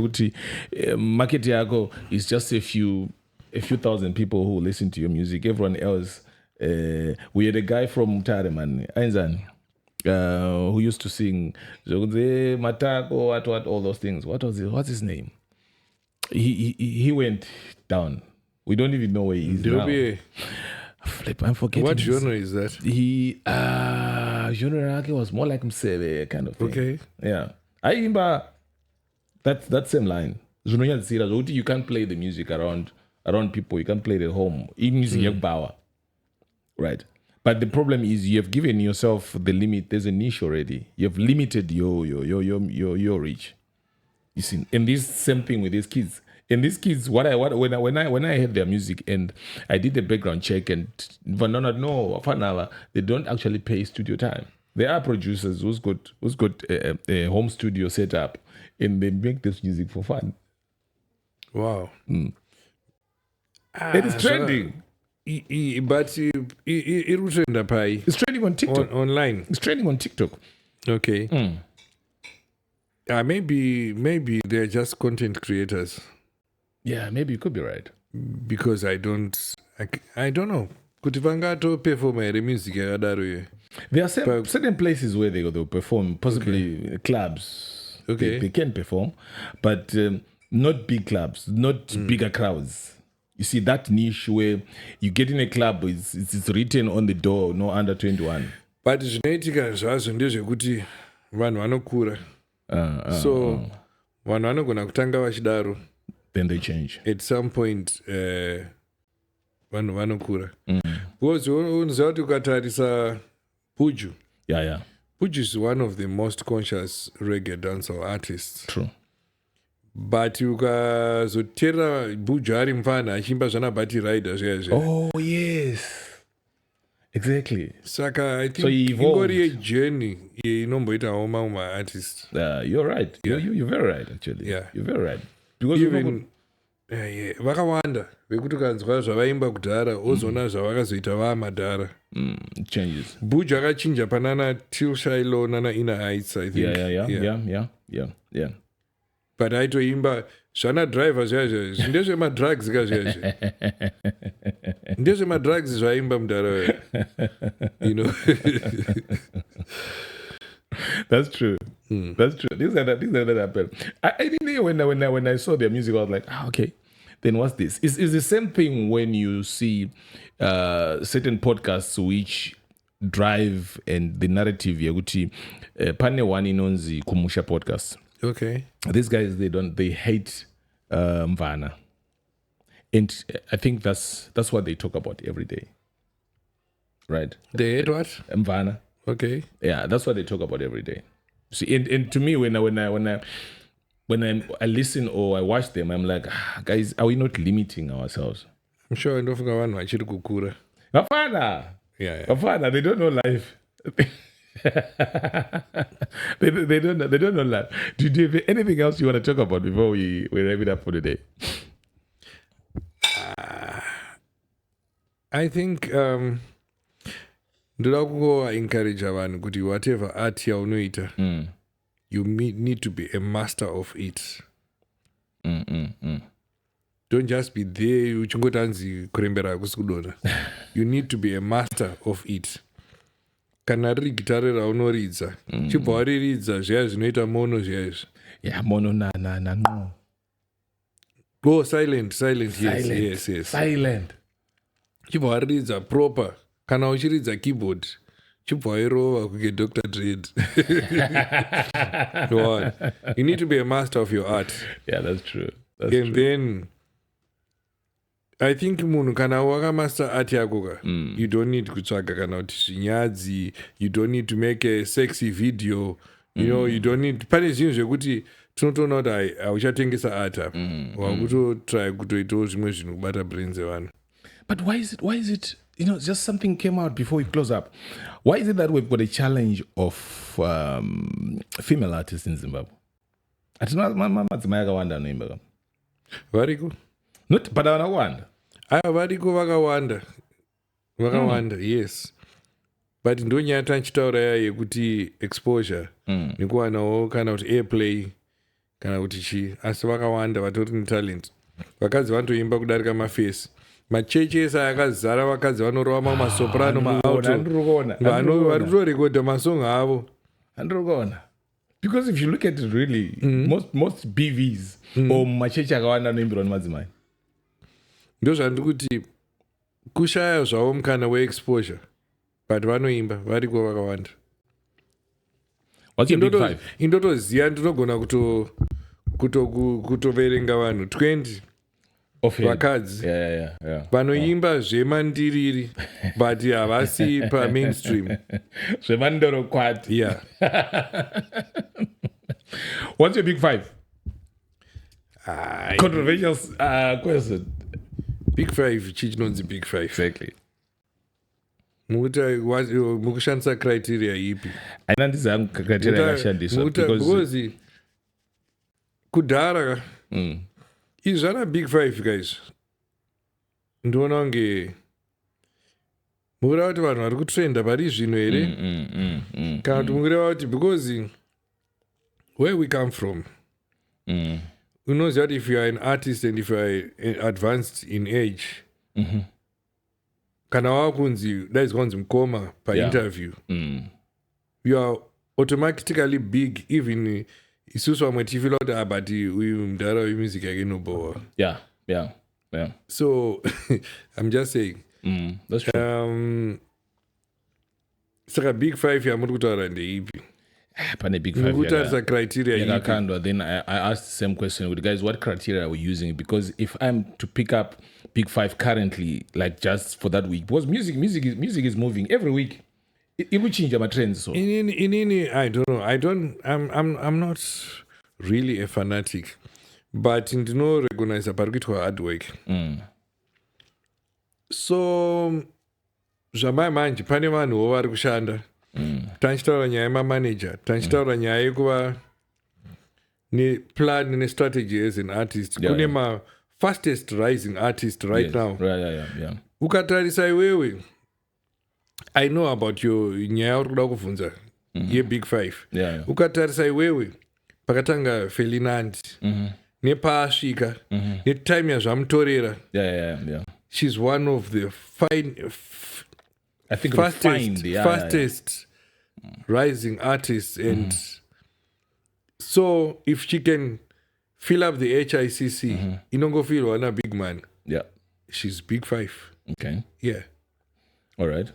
market yako is just a few thousand people who listen to your music. Everyone else, we had a guy from Tareman, Ainzan, who used to sing Matako, what all those things. What's his name? He went down. We don't even know where he is now. Flip, I'm forgetting. What genre is that? He genre was more like Msebe kind of thing. Okay. Yeah. I remember that same line. You can't play the music around people. You can't play it at home. In music power. Right. But the problem is you have given yourself the limit. There's a niche already. You have limited your reach. You see, and this same thing with these kids. And these kids, when I heard their music and I did the background check and they don't actually pay studio time. There are producers who's got a home studio set up and they make this music for fun. Wow. It is trending. But it's trending on TikTok. Online. It's trending on TikTok. Okay. Maybe they're just content creators. Yeah, maybe you could be right. Because I don't know. Kuti vangato perform music yakadaro. There are certain places where they'll perform, possibly clubs. Okay. They can perform, but not big clubs, not bigger crowds. You see that niche where you get in a club, it's written on the door, no under 21. But zvinoitika zvazo ndezvekuti vanhu vanokura. So vanhu vanogona kutanga vachidaro. Then they change. At some point, vanhu vanokura. Because unoziva kuti ukatarisa Buju. Yeah. Buju is one of the most conscious reggae dancehall artists. True. But ukazotera Buju ari mfana achimba zvana Bati Rider zviya. Oh yes. Exactly. Saka I think so he evolved. Ingori journey inomboita homa artist. You're right. Yeah. You're very right actually. Yeah. You're very right. Because even vakawanda vekuti ukanzwa zvavaimba kudhara ozona zvavakazoita vamadhara. It changes. Buju akachinja panana Till Shiloh nana Inner Heights, I think. Yeah. But aitoimba zvana driver zviya ndezvemadrugs kazviya ndezvemadrugs zvaimba mudhara. You know. That's true. That's true. Things like that happen. I didn't know when I saw their music, I was like, okay, then what's this? It's the same thing when you see certain podcasts which drive and the narrative yakuti pane one inonzi Kumusha podcast. Okay. These guys they hate Mvana. And I think that's what they talk about every day. Right? They hate what? Mvana. Okay. Yeah, that's what they talk about every day. See, and to me, when I listen or I watch them, I'm like, guys, are we not limiting ourselves? I'm sure ndofunga vanhu vachiri kukura. Vafana. Yeah. Vafana, they don't know life. they don't know life. Do you have anything else you want to talk about before we wrap it up for the day? I think ndoda kungoencourage vanhu kuti whatever art yaunoita you need to be a master of it. Don't just be there uchingotanzi kurembera hakusi kudonha. You need to be a master of it. Kana riri gitare raunoridza chibva wariridza zviya zvinoita mono zviya izvi. Yeah, mono na no. Oh, silent. Yes. Silent. Chibva wariridza proper. Kana uchiridza keyboard chibva wairova kuke Dr. Dread. You need to be a master of your art. Yeah, that's true. Then I think munhu kana wakamaster art yako you don't need kutsvaga kana kuti zvinyadzi, you don't need to make a sexy video, you know, you don't need pane zvinhu zvekuti tinotoona kuti hauchatengesa art apa wakutotry kutoitawo zvimwe zvinhu kubata brains evanhu. But why is it just something came out before we close up. Why is it that we've got a challenge of female artists in Zimbabwe? Atina madzimai akawanda anoimba. Variko? Not but akawanda. Variko vakawanda. Yes. But ndonyaya tanchitaura yekuti exposure nekuwanawo kana kuti airplay kana kuti chi asi vakawanda vatori netalent. Vakadzi vantoimba kudarika mafesi. Machechi ese akazara vakadzi vanorova masoprano maauto vari kutorekodha masong avo. Because if you look at it really, most BVs or machechi akawanda anoimbirwa nemadzimai. Ndozvandiri kuti kushaya zvavo mukana weexposure but vanoimba variko vakawanda. What's your big five? Indotoziya ndinogona kutoverenga vanhu 20 vakadzi vanoimba zvemandiriri but havasi pamainstream. Zvemandorokwati. Yeah. What's your big five? Controversial question. Big five chichinonzi big five. Exactly. Mukushandisa criteria ipi? Aina ndisi hangu criteria yakashandiswa because kudhara izvi zvana big five guys. Ndinoona kunge mureva kuti vanhu vari kutrenda pari zvino here kana kuti mureva kuti because where we come from unoziva kuti if you are an artist and if you are advanced in age kana wakunzi dai zvanzi mukoma painterview you are automatically big even isusu vamwe tifila kuti but uyu mudhara wemusic yake inobowa. Yeah. So I'm just saying that's true. Saka big five yamuri kutaura ndeipi? Pane big five kutarisa criteria yakakandwa. Then I asked the same question with guys, what criteria are we using? Because if I'm to pick up big five currently, like just for that week, because music is moving every week. It will change my trends. So in I don't know. I'm not really a fanatic, but ndino recognize parikuitwa hard work. So zvamai manje pane vanhuwo vari kushanda. Tanchitaura nyaya yemamanager, tanchitaura nyaya yekuva neplan nestrategy as an artist. Kune ma fastest rising artist right now. Yeah. Ukatarisa iwewe, I know about your nyaya uri kuda kuvhunza ye-big five. Ukatarisa iwewe pakatanga Felinandi nepaasvika netime yazvamutorera. She's one of the fastest rising artists, and so if she can fill up the HICC, inongofeel one a big man. Yeah, she's big five. Okay. Yeah. All right.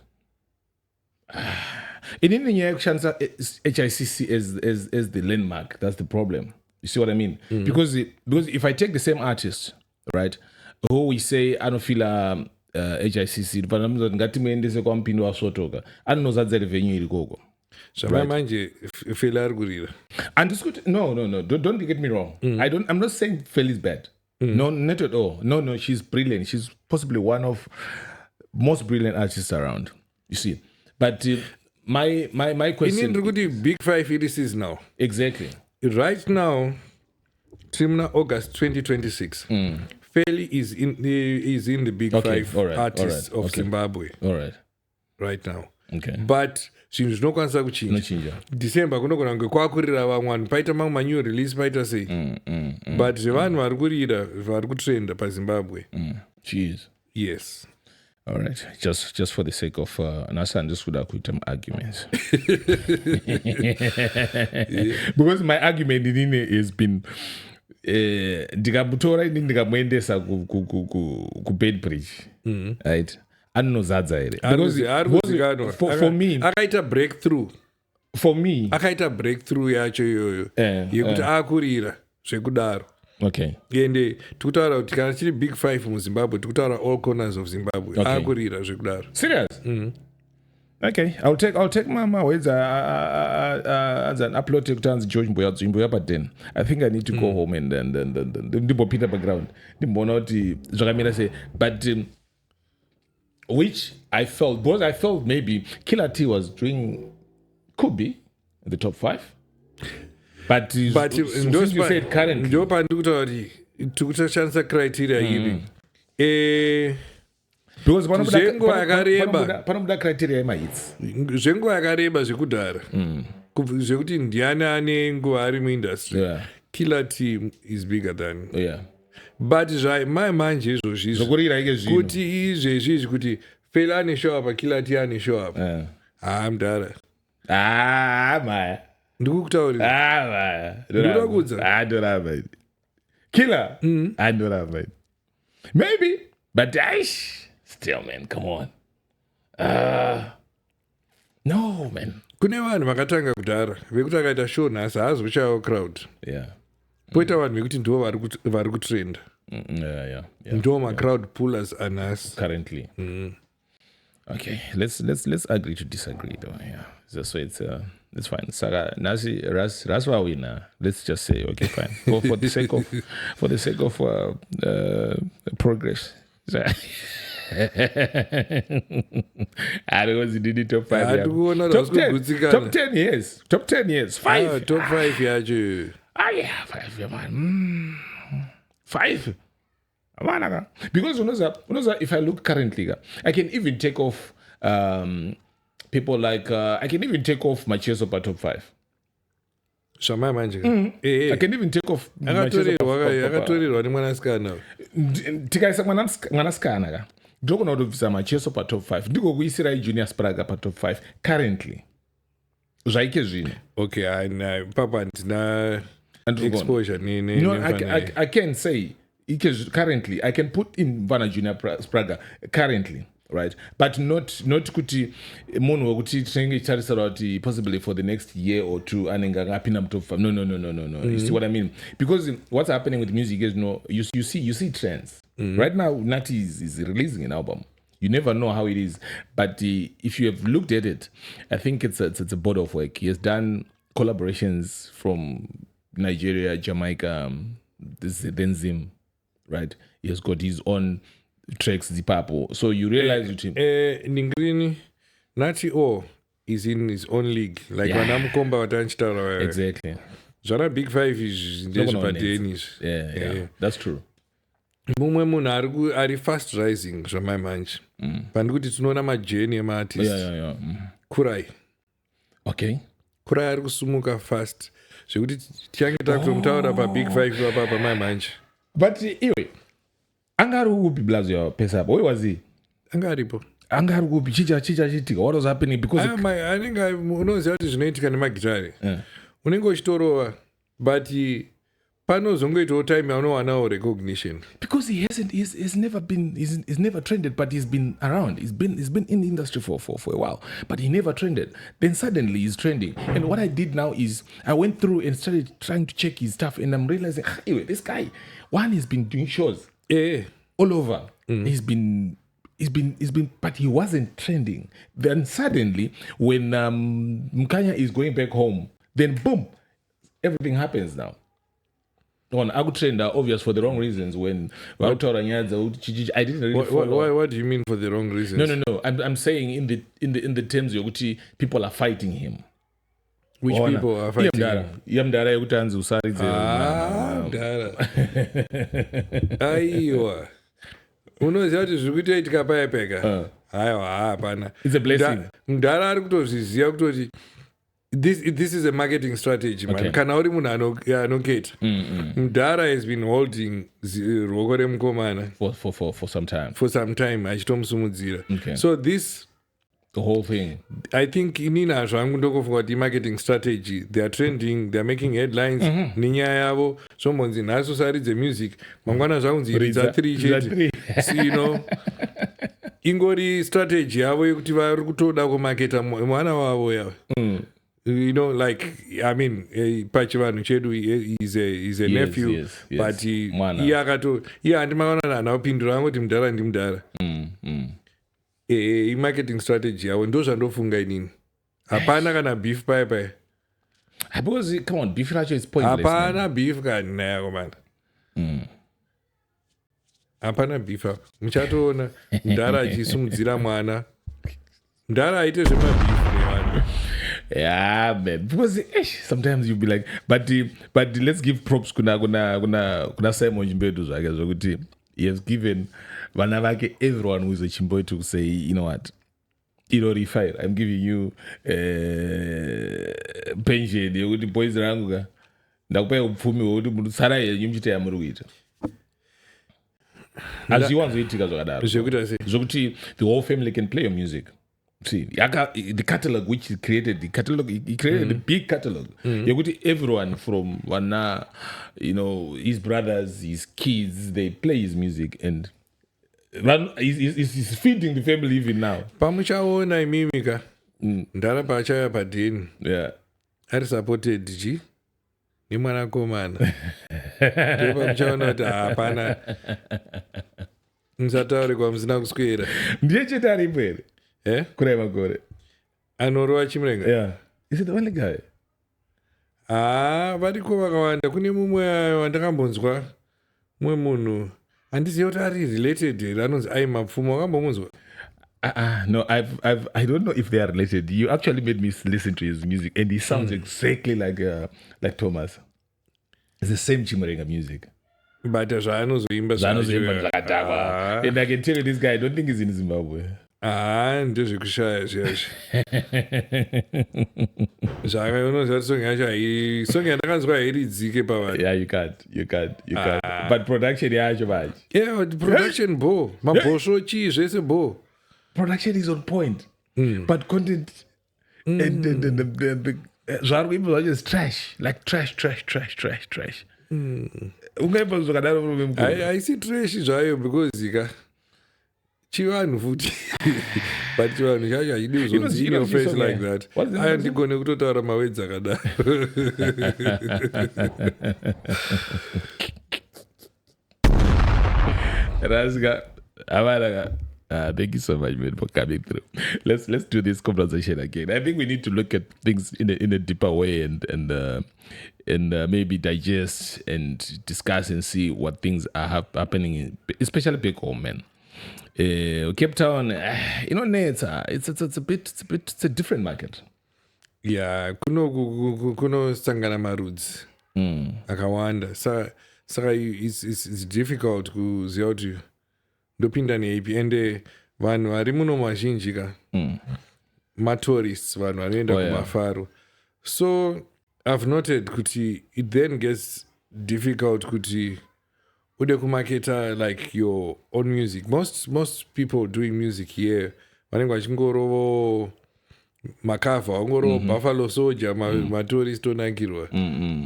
In India, HICC is the landmark. That's the problem. You see what I mean? Because if I take the same artist, right, who we say I don't feel HICC, but I'm not ngatimuendese kwa mpindo wasotoka. Anozadza revenue ilikoko. Zvamai manje Fela ari kurira. And this could no. Don't get me wrong. I'm not saying Fela is bad. No, not at all. No. She's brilliant. She's possibly one of most brilliant artists around. You see, but my question. In big five it is now. Exactly. Right now, Trimna August 2026. Felly is in the big five artists of Zimbabwe. All right. Right now. Okay. But zvinhu zvinokwanisa kuchinja. December kunogona kunge kwakurira vamwe paita mamwe manyu release paita sei. But zvevanhu vari kurira vari kutrenda paZimbabwe. Jeez. Yes. All right. Just for the sake of Nasa and just kuda kuita arguments. Because my argument in it has been ndikamutora ini ndikamuendesa ku Bedbridge. Right. Anozadza here. Because for me akaita breakthrough. For me akaita breakthrough yacho iyoyo yekuti akurira zvekudaro. Okay. Ende tikutaura kuti kana chiri big five muZimbabwe tikutaura all corners of Zimbabwe. Akurira zvekudaro. Serious? Okay, I'll take my words as an upload to Tanz George Mboya but then I think I need to go home and then ndimbo pita background. Ndimbo not zvakamira say but which I felt, because I felt maybe Killer T was doing, could be in the top 5. But since you said currently, ndopandikutauri criteria ivi because panobuda criteria yemahits zvenguva yakareba zvekudhara zvekuti ndiani ane nguva ari muindustry, Killer T is bigger than but manje izvozvizvo kuti izvezvizvi kuti Felly ane show up, Killer T ane show up, mudhara maya ndikukutaurira ndikudza Killer I don't have it. Maybe, but still, man, come on. No, man. Kune vanhu vakatanga kudhara vekuti akaita show nhasi haazochawo crowd. Poita vanhu vekuti ndo vari kutrenda. Ndo macrowd pullers anhasi currently. Okay, let's agree to disagree though. So it's fine. Saka nasi Ras winner. Let's just say okay, fine. For the sake of progress. I don't know, he did it top 5. Top 10 years. 5. Top 5 yacho. 5 man. 5. Because if I look currently, I can even take off people like I can even take off Macheso per top 5. Shama manje. I can even take off akatorirwa nemwanasikana. Tikaisa mwanasikana ndiko kunodobvisa Macheso per top 5. Ndiko kuisira Junior Spraga per top 5 currently. Zvaike zvino. Okay, papa ndina exposure I can say currently I can put in Vana Junior Spraga currently, right? But not kuti munhu wekuti tinenge tarisira kuti possibly for the next year or two anenge akapinda top 5. No. You see what I mean? Because what's happening with music is you see trends. Right now Nati is releasing an album. You never know how it is, but if you have looked at it, I think it's a body of work. He has done collaborations from Nigeria, Jamaica, then Zim, right? He has got his own tracks, Zipapo. So you realize with him. Ningrini, Nati is in his own league. Like Wanamukomba Watanchitara. Exactly. Zara Big 5 is Denis. Yeah, that's true. Mumwe munhu ari fast rising zvamamanje pandikuti tinoona majeni emaartist Kurai. Okay. Kurai ari kusumuka fast zvekuti tiange takutomutaura pabig 5 apapa mamanje. But iwe anga ari kupi blazo yawo pesa apo? Where was he? Anga aripo. Anga ari kupi chichitika? What was happening? Because anenge unoziva kuti zvinoitika nemagitari unenge uchitorova but panozongoitawo time yaunowanawo recognition because he's never trended, but he's been around. He's been in the industry for a while, but he never trended. Then suddenly he's trending. And what I did now is I went through and started trying to check his stuff, and I'm realizing anyway, this guy, one, he's been doing shows all over. He's been, but he wasn't trending. Then suddenly, when Mkanya is going back home, then boom, everything happens now. On Agutrend are obvious for the wrong reasons. When I didn't really follow. What do you mean for the wrong reasons? No. I'm saying in the terms Yoguti, people are fighting him. Which people are fighting him? Yamdara Yagutanzu Saridze. Dara. Aiwa. Unoziva zvikutoitika paya pega. Aiwa hapana. It's a blessing. Mdara ari kutozviziva kutoti this is a marketing strategy, man. Okay. Kana uri munhu anoketa. Mdara has been holding ruoko remukomana for some time. For some time achitomusumudzira. Okay. So this the whole thing, I think inini hazvo hangu ndokufunga kuti marketing strategy, they are trending, they are making headlines nenyaya yavo zvombonzi nhasi usaridze music mangwana zvangunzi ridza 3 chete. You know, ingori strategy yavo yekuti vari kutoda kumaketa mwana wavo yavo. You know, like, I mean, pachivanhu chedu is a nephew, yes. But iye akato iye handimakaona nanhu apindura angoti mudhara ndimudhara. Marketing strategy yavo ndo zvandofunga inini. Hapana kana beef paya. Because come on, beef racho is pointless. Hapana beef kana yako man. hapana beef apa muchatoona Mudhara achisimudzira mwana Mudhara aite zvemabeef nevanhu. Yeah, man. Because sometimes you'll be like, but let's give props kuna Simon Chimbedu zvake zvokuti he has given vana vake everyone who is a chimboy to say, you know what, irori fire, I'm giving you pension yekuti boys rangu ka ndakupai upfumi hwokuti mutsara yenyu muchita yamuri kuita. Azviwanzoitika zvakadaro zvokuti the whole family can play your music. See, the catalog which he created, he created a big catalog. Yekuti everyone from Wana, you know, his brothers, his kids, they play his music and he's feeding the family even now. Pamuchaona imimika Ndara pachaya padini. Yeah. Ari supported ji nemwanakomana. Ndipo pamuchaona kuti hapana. Musataure kwamusina kuswera. Ndiye chete aripo here. Kurai makore. Anorova Chimurenga? Yeah. Is it the only guy? Variko vakawanda. Kune mumwe wandakambonzwa mumwe munhu handizivi kuti ari related here anonzi Mapfumo. Wakambomunzwa? No, I don't know if they are related. You actually made me listen to his music and he sounds exactly like Thomas. It's the same Chimurenga music. But zvaanozoimba zvakatakwa. And I can tell you this guy, I don't think he's in Zimbabwe. Ndezvekushaya zviyazvi zvakaonoziva kuti songi yacho songi yandakanzwa hairidzike pavanhu. Yeah, you can't. But production yacho vachi. Yeah, production bo mabhosvo chii zvese bo. Production is on point. But content and the zvari kuimba zvacho is trash. Like trash. Ungaimba zvakadaro haisi trash zvayo because chivanhu futi but chivanhu chacho hachidi kuzonzi in your face like that. Handigone kutotaura mawedzi akadaro. Rasga, Amaraka, thank you so much, man, for coming through. Let's do this conversation again. I think we need to look at things in a deeper way and maybe digest and discuss and see what things are happening, especially back home, man. Cape Town, you know, it's a different market. Yeah, kuno sangana marudzi akawanda. Saka it's difficult kuziva kuti ndopinda neipi ende vanhu vari muno mazhinji ka matourists, vanhu vanoenda kumafaro. So I've noted kuti it then gets difficult kuti ude kumaketa like your own music. Most people doing music here vanenge vachingorovo makavha vangorovo Buffalo Soldier matourist onakirwa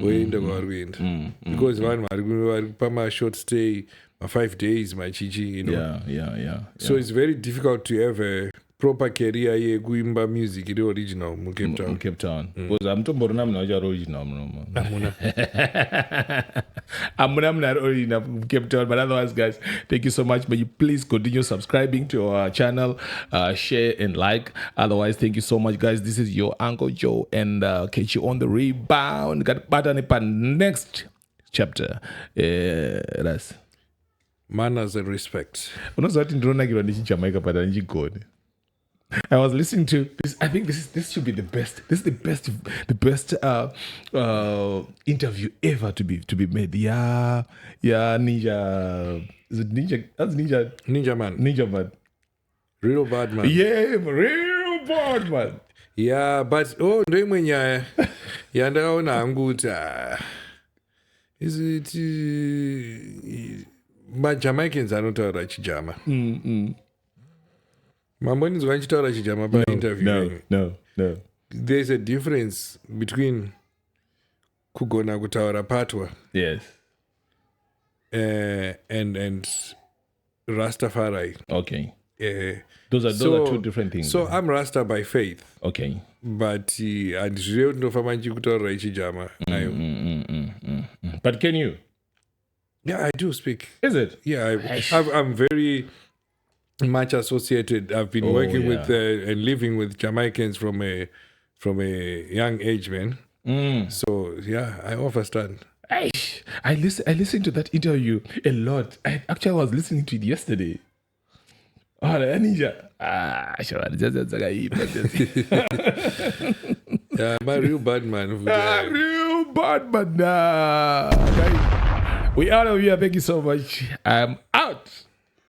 voenda kwavari kuenda because vanhu vari pamashort stay 5 days machichi, you know. Yeah. So it's very difficult to have a proper career yekuimba music iri original Cape Town. Because amutomborona munhu wachari original munomo. Amuna munhu ari original Cape Town. But otherwise, guys, thank you so much. May you please continue subscribing to our channel, share and like. Otherwise, thank you so much, guys. This is your Uncle Joe and catch you on the rebound. Got better next chapter. Ras. Manners and respect. Unozati ndinonakirwa ndichiJamaica but handichigoni. I was listening to this. I think this should be the best. This is the best interview ever to be made. Yeah, Ninja. Is it Ninja? That's Ninja. Ninja Man. Real bad man. Yeah, real bad man. Yeah, but ndoimwe nyaya yandakaona hangu kuti is it maJamaicans anotaura chiJama. Mambonizwa nchitaura chiJama pa interview. No. There's a difference between kugona kutaura patwa. Yes. And Rastafari. Okay. Those are two different things. So I'm Rasta by faith. Okay. But handizvirevi kuti ndofamba ndichikutaurira ichiJama. But can you? Yeah, I do speak. Is it? Yeah, I'm very much associated. I've been working with and living with Jamaicans from a young age, man. So yeah, I understand. I listened to that interview a lot. I actually was listening to it yesterday. Oh, the ninja. Yeah, my real bad man. Real bad man. Guys, we out of here. Thank you so much. I'm out.